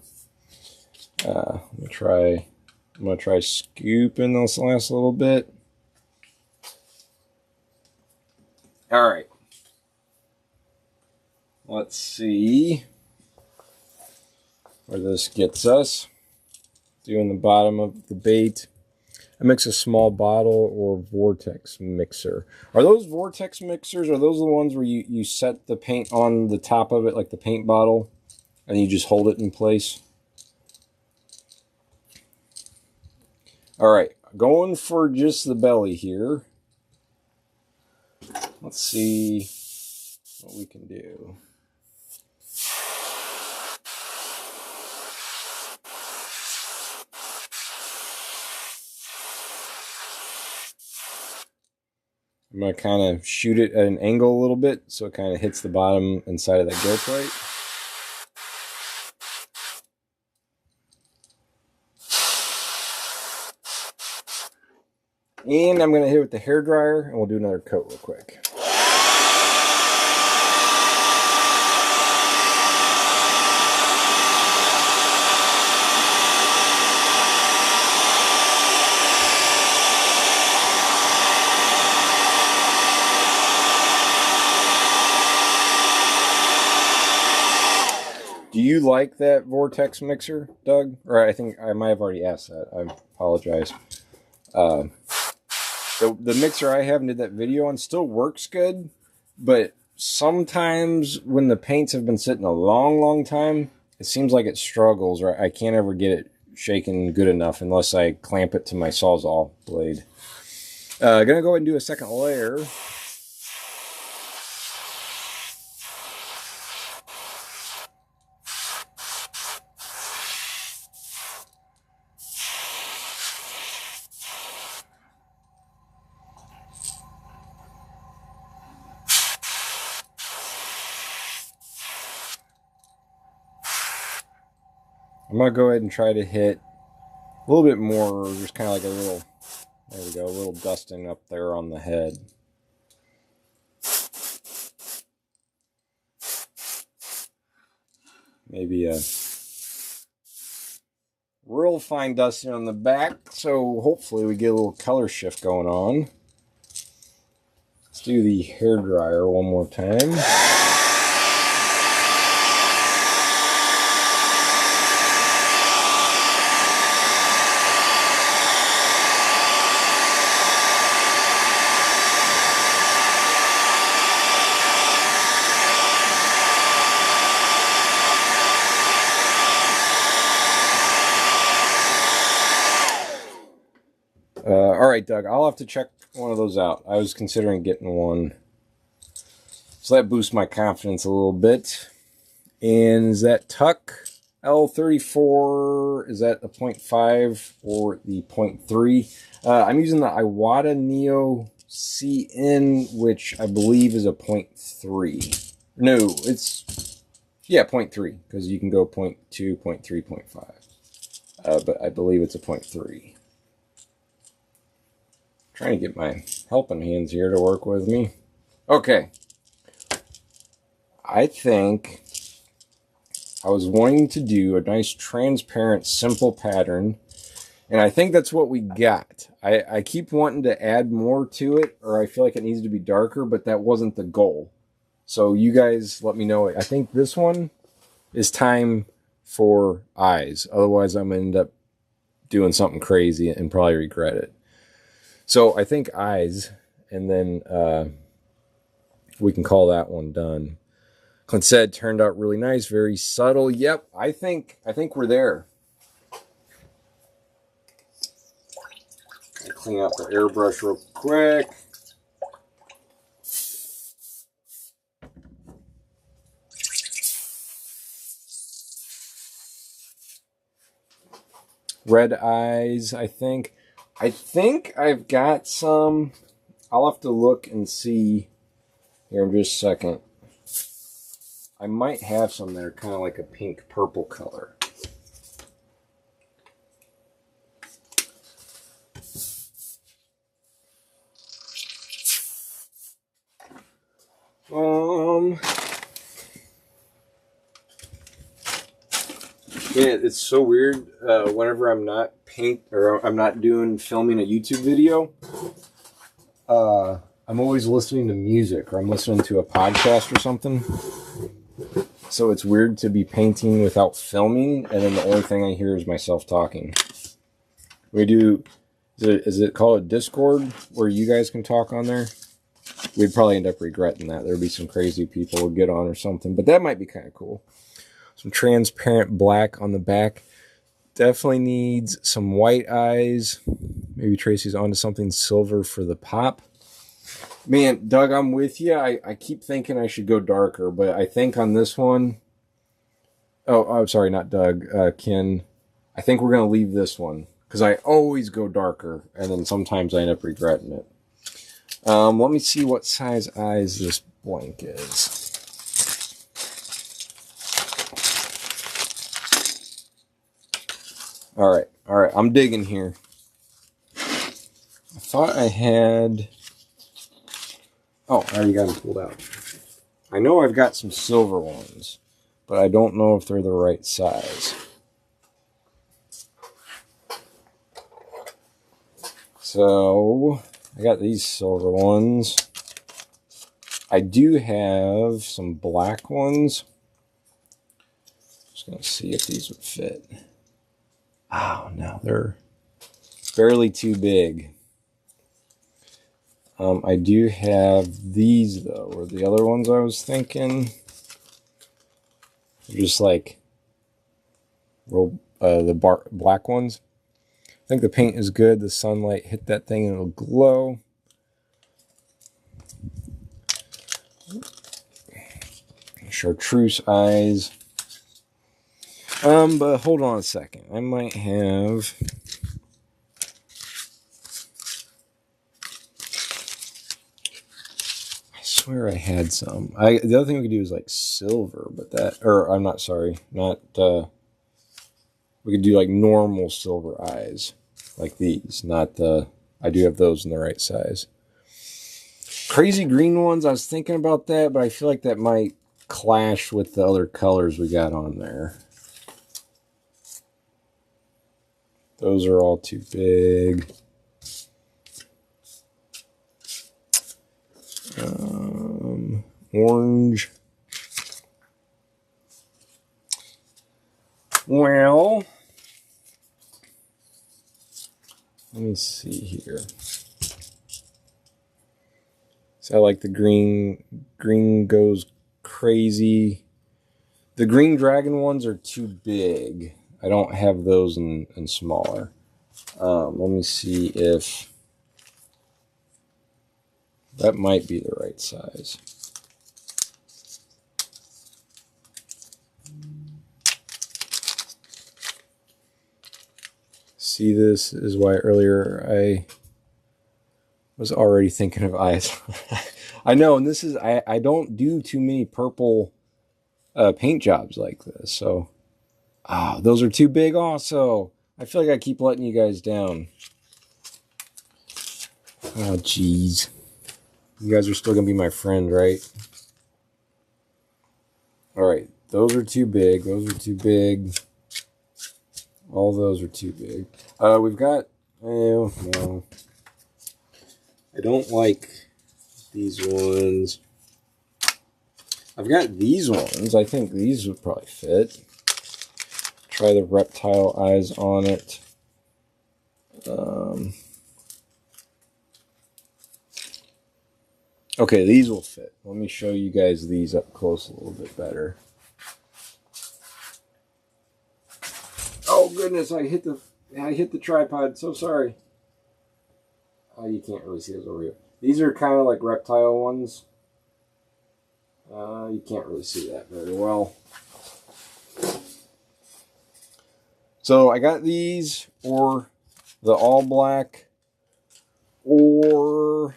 I'm gonna try scooping this last little bit. All right. Let's see where this gets us. Doing the bottom of the bait. I mix a small bottle or vortex mixer. Are those vortex mixers, are those the ones where you set the paint on the top of it, like the paint bottle, and you just hold it in place? All right, going for just the belly here. Let's see what we can do. I'm going to kind of shoot it at an angle a little bit so it kind of hits the bottom and side of that gill plate. And I'm going to hit it with the hairdryer and we'll do another coat real quick. Do you like that vortex mixer, Doug? Or I think I might have already asked that. I apologize. The mixer I have and did that video on still works good, but sometimes when the paints have been sitting a long time, it seems like it struggles, or I can't ever get it shaken good enough unless I clamp it to my Sawzall blade. Gonna go ahead and do a second layer. I'm going to go ahead and try to hit a little bit more, just kind of like a little, there we go, a little dusting up there on the head. Maybe a real fine dusting on the back, so hopefully we get a little color shift going on. Let's do the hairdryer one more time. All right, Doug, I'll have to check one of those out. I was considering getting one. So that boosts my confidence a little bit. And is that Tuck L34? Is that a 0.5 or the 0.3? I'm using the Iwata Neo CN, which I believe is a 0.3. No, it's, yeah, 0.3, because you can go 0.2, 0.3, 0.5. But I believe it's a 0.3. Trying to get my helping hands here to work with me. Okay. I think I was wanting to do a nice transparent simple pattern, and I think that's what we got. I keep wanting to add more to it, or I feel like it needs to be darker, but that wasn't the goal. So you guys let me know. I think this one It's time for eyes. Otherwise, I'm going to end up doing something crazy and probably regret it. So I think eyes, and then we can call that one done. Clint said, turned out really nice, very subtle. Yep, I think we're there. Clean out the airbrush real quick. Red eyes, I think I've got some. I'll have to look and see here in just a second. I might have some that are kind of like a pink purple color. Yeah, it's so weird. Whenever I'm not I'm not filming a YouTube video, I'm always listening to music, or I'm listening to a podcast or something. So it's weird to be painting without filming, and then the only thing I hear is myself talking. We do, is it called a Discord, where you guys can talk on there? We'd probably end up regretting that. There'd be some crazy people would get on or something, but that might be kind of cool. Some transparent black on the back. Definitely needs some white eyes. Maybe Tracy's onto something silver for the pop. Man, Doug, I'm with you. I keep thinking I should go darker, but I think on this one... Oh, I'm sorry, not Doug. Ken. I think we're going to leave this one, because I always go darker, and then sometimes I end up regretting it. Let me see what size eyes this blank is. All right, I'm digging here. I thought I had... Oh, I already got them pulled out. I know I've got some silver ones, but I don't know if they're the right size. So, I got these silver ones. I do have some black ones. Just going to see if these would fit. Oh, no, they're barely too big. I do have these, though, or the other ones I was thinking. They're just like the black ones. I think the paint is good. The sunlight hit that thing and it'll glow. Chartreuse eyes. But hold on a second. I might have... I swear I had some. The other thing we could do is like silver, but that... Or, I'm not sorry. Not... we could do like normal silver eyes. Like these. Not the... I do have those in the right size. Crazy green ones, I was thinking about that, but I feel like that might clash with the other colors we got on there. Those are all too big. Orange. Well, let me see here. So I like the green. Green goes crazy. The green dragon ones are too big. I don't have those in smaller. Let me see if that might be the right size. See, this is why earlier I was already thinking of eyes. I know, and this is, I don't do too many purple paint jobs like this, so... Ah, those are too big also. I feel like I keep letting you guys down. Oh, jeez. You guys are still going to be my friend, right? Alright, those are too big. Those are too big. All those are too big. We've got... Oh, no. I don't like these ones. I've got these ones. I think these would probably fit. Try the reptile eyes on it. Okay, these will fit. Let me show you guys these up close a little bit better. Oh goodness, I hit the tripod. So sorry. Oh, you can't really see those over here. These are kind of like reptile ones. You can't really see that very well. So I got these, or the all black, or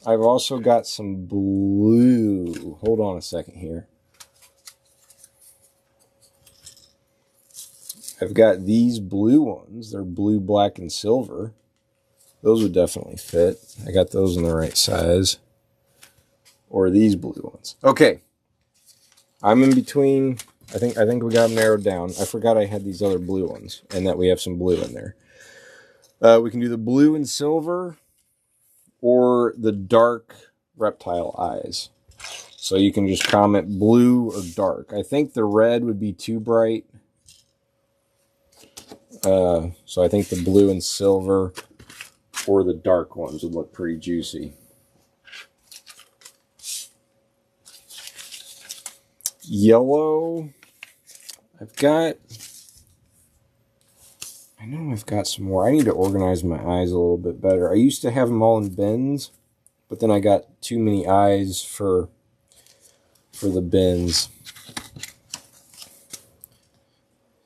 I've also got some blue. Hold on a second here. I've got these blue ones. They're blue, black, and silver. Those would definitely fit. I got those in the right size. Or these blue ones. Okay. I'm in between. I think we got them narrowed down. I forgot I had these other blue ones, and that we have some blue in there. We can do the blue and silver, or the dark reptile eyes. So you can just comment blue or dark. I think the red would be too bright. So I think the blue and silver or the dark ones would look pretty juicy. Yellow. I know I've got some more. I need to organize my eyes a little bit better. I used to have them all in bins, but then I got too many eyes for the bins.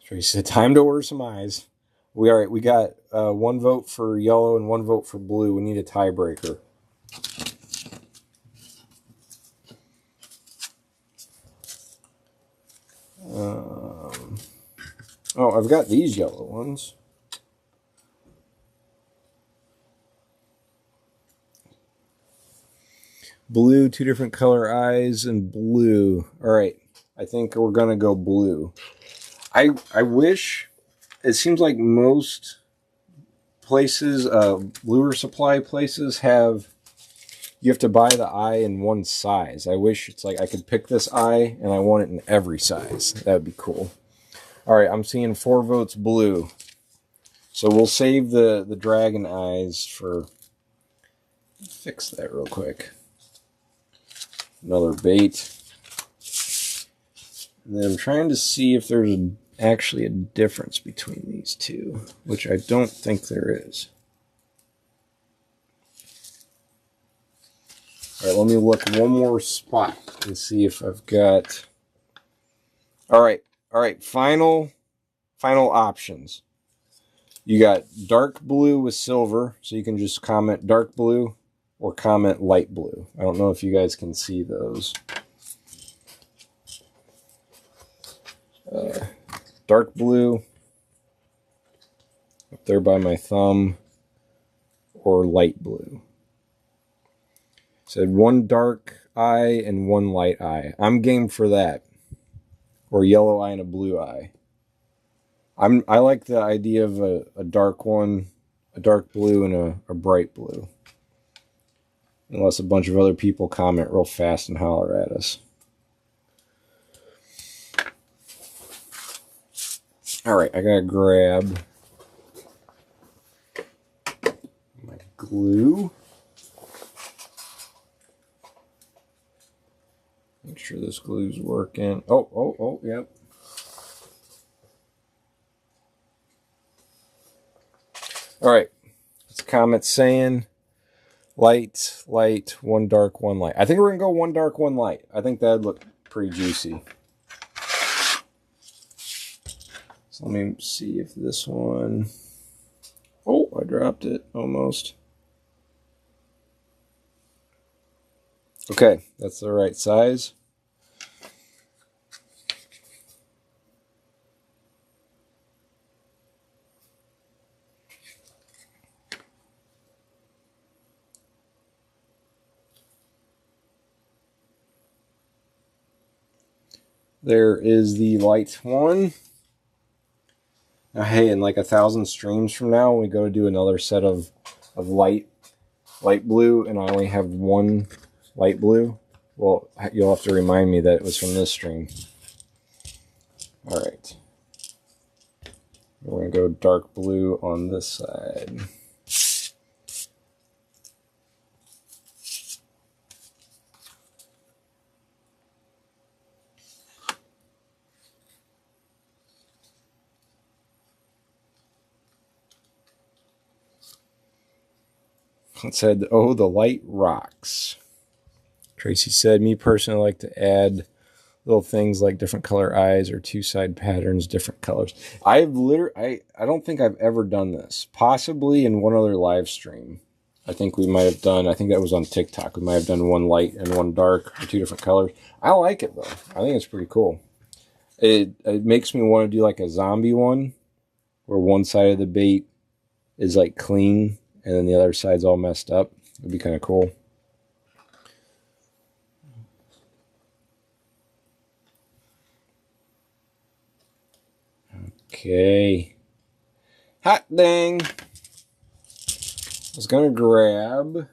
Tracy said, time to order some eyes. We got 1 vote for yellow and 1 vote for blue. We need a tiebreaker. Oh, I've got these yellow ones. Blue, 2 different color eyes, and blue. All right, I think we're gonna go blue. I wish, it seems like most places, lure supply places you have to buy the eye in one size. I wish it's like I could pick this eye and I want it in every size. That would be cool. All right, I'm seeing 4 votes blue. So we'll save the dragon eyes for, fix that real quick. Another bait. And then I'm trying to see if there's actually a difference between these two, which I don't think there is. All right, let me look one more spot and see if I've got... All right, final options. You got dark blue with silver, so you can just comment dark blue or comment light blue. I don't know if you guys can see those. Dark blue up there by my thumb, or light blue. Said 1 dark eye and 1 light eye. I'm game for that. Or yellow eye and a blue eye. I like the idea of a dark one, a dark blue, and a bright blue. Unless a bunch of other people comment real fast and holler at us. Alright, I gotta grab my glue. Make sure this glue's working. Oh, yep. Alright, it's a comment saying light, 1 dark, 1 light. I think we're going to go 1 dark, 1 light. I think that'd look pretty juicy. So let me see if this one... Oh, I dropped it almost. Okay, that's the right size. There is the light one. Now, hey, in like 1,000 streams from now, we go to do another set of light blue, and I only have 1 light blue. Well, you'll have to remind me that it was from this stream. All right. We're going to go dark blue on this side. It said, oh, the light rocks. Tracy said, me personally like to add little things like different color eyes or two-side patterns, different colors. I don't think I've ever done this. Possibly in one other live stream. I think we might have done, I think that was on TikTok. We might have done one light and one dark or two different colors. I like it though. I think it's pretty cool. It makes me want to do like a zombie one where one side of the bait is like clean and then the other side's all messed up. It'd be kind of cool. Okay. Hot dang. I was going to grab...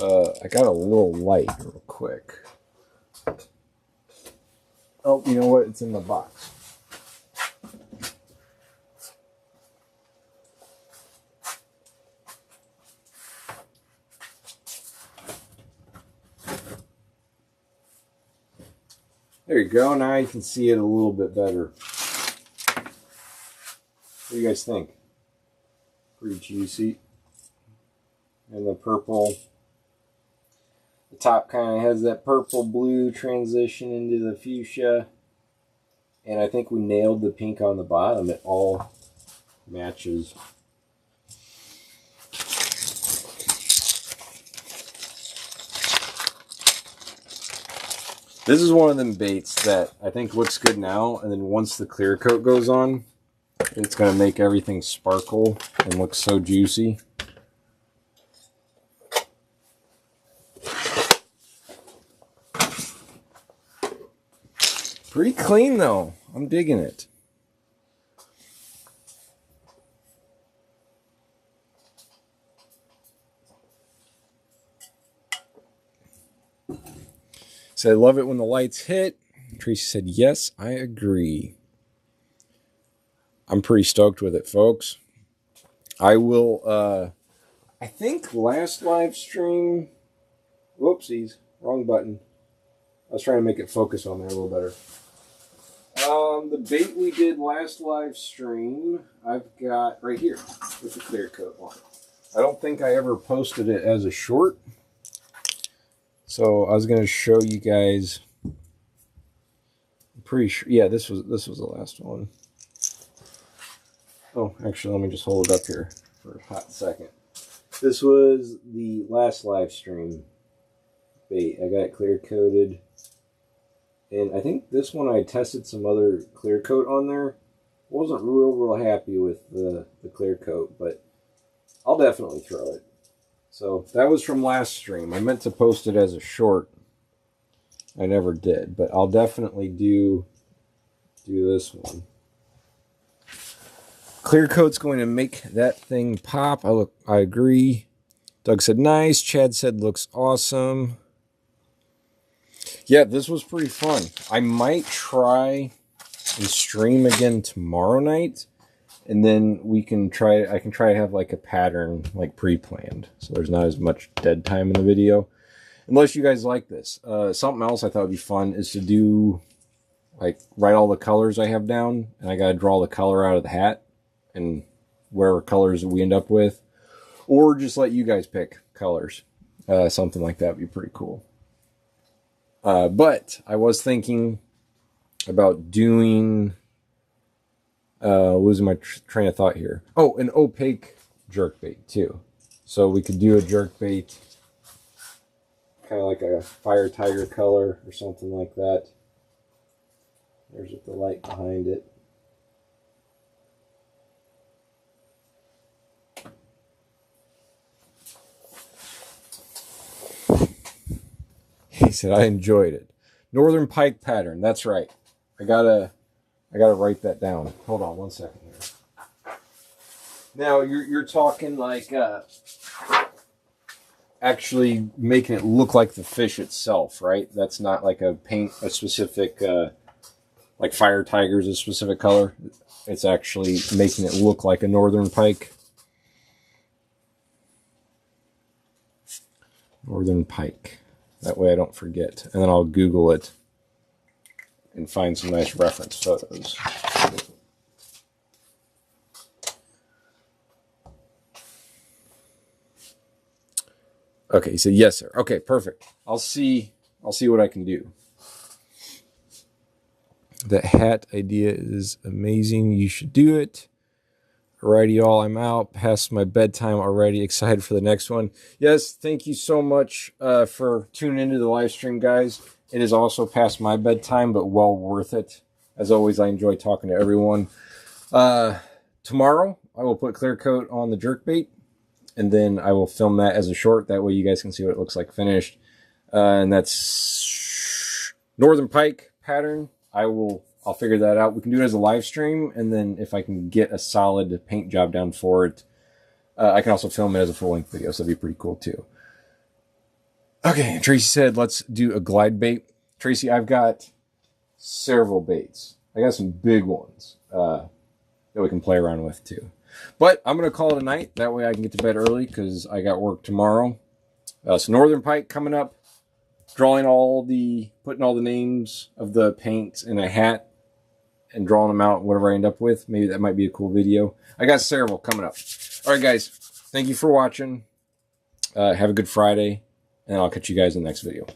I got a little light real quick. Oh, you know what? It's in the box. There you go. Now you can see it a little bit better. What do you guys think? Pretty juicy. And the purple. The top kind of has that purple-blue transition into the fuchsia. And I think we nailed the pink on the bottom. It all matches. This is one of them baits that I think looks good now, and then once the clear coat goes on, it's going to make everything sparkle and look so juicy. Pretty clean though. I'm digging it. So I love it when the lights hit. Tracy said, yes, I agree. I'm pretty stoked with it, folks. I will, I think last live stream, whoopsies, wrong button. I was trying to make it focus on there a little better. The bait we did last live stream, I've got right here with the clear coat on. I don't think I ever posted it as a short. So I was going to show you guys. I'm pretty sure. Yeah, this was the last one. Oh, actually, let me just hold it up here for a hot second. This was the last live stream bait. I got it clear coated. And I think this one I tested some other clear coat on there. Wasn't real happy with the clear coat, but I'll definitely throw it. So that was from last stream. I meant to post it as a short. I never did, but I'll definitely do this one. Clear coat's going to make that thing pop. I agree. Doug said nice. Chad said looks awesome. Yeah, this was pretty fun. I might try and stream again tomorrow night, and then I can try to have like a pattern like pre-planned, so there's not as much dead time in the video. Unless you guys like this. Something else I thought would be fun is to do like write all the colors I have down, and I gotta draw the color out of the hat and whatever colors we end up with, or just let you guys pick colors. Something like that would be pretty cool. But I was thinking about doing, losing my train of thought here. Oh, an opaque jerkbait too. So we could do a jerkbait, kind of like a fire tiger color or something like that. There's the light behind it. He said, I enjoyed it. Northern pike pattern. That's right. I gotta write that down. Hold on one second here. Now you're talking like actually making it look like the fish itself, right? That's not like a specific, like fire tiger's a specific color. It's actually making it look like a northern pike. Northern pike. That way I don't forget. And then I'll Google it and find some nice reference photos. Okay, he said yes, sir. Okay, perfect. I'll see what I can do. That hat idea is amazing. You should do it. Alrighty, y'all. I'm out. Past my bedtime already. Excited for the next one. Yes, thank you so much for tuning into the live stream, guys. It is also past my bedtime, but well worth it. As always, I enjoy talking to everyone. Tomorrow, I will put clear coat on the jerkbait, and then I will film that as a short. That way you guys can see what it looks like finished. And that's northern pike pattern. I'll figure that out. We can do it as a live stream, and then if I can get a solid paint job down for it, I can also film it as a full-length video, so that'd be pretty cool too. Okay, Tracy said, let's do a glide bait. Tracy, I've got several baits. I got some big ones that we can play around with too. But I'm going to call it a night. That way I can get to bed early because I got work tomorrow. So northern pike coming up. Putting all the names of the paints in a hat and drawing them out, whatever I end up with. Maybe that might be a cool video. I got several coming up. All right, guys. Thank you for watching. Have a good Friday, and I'll catch you guys in the next video.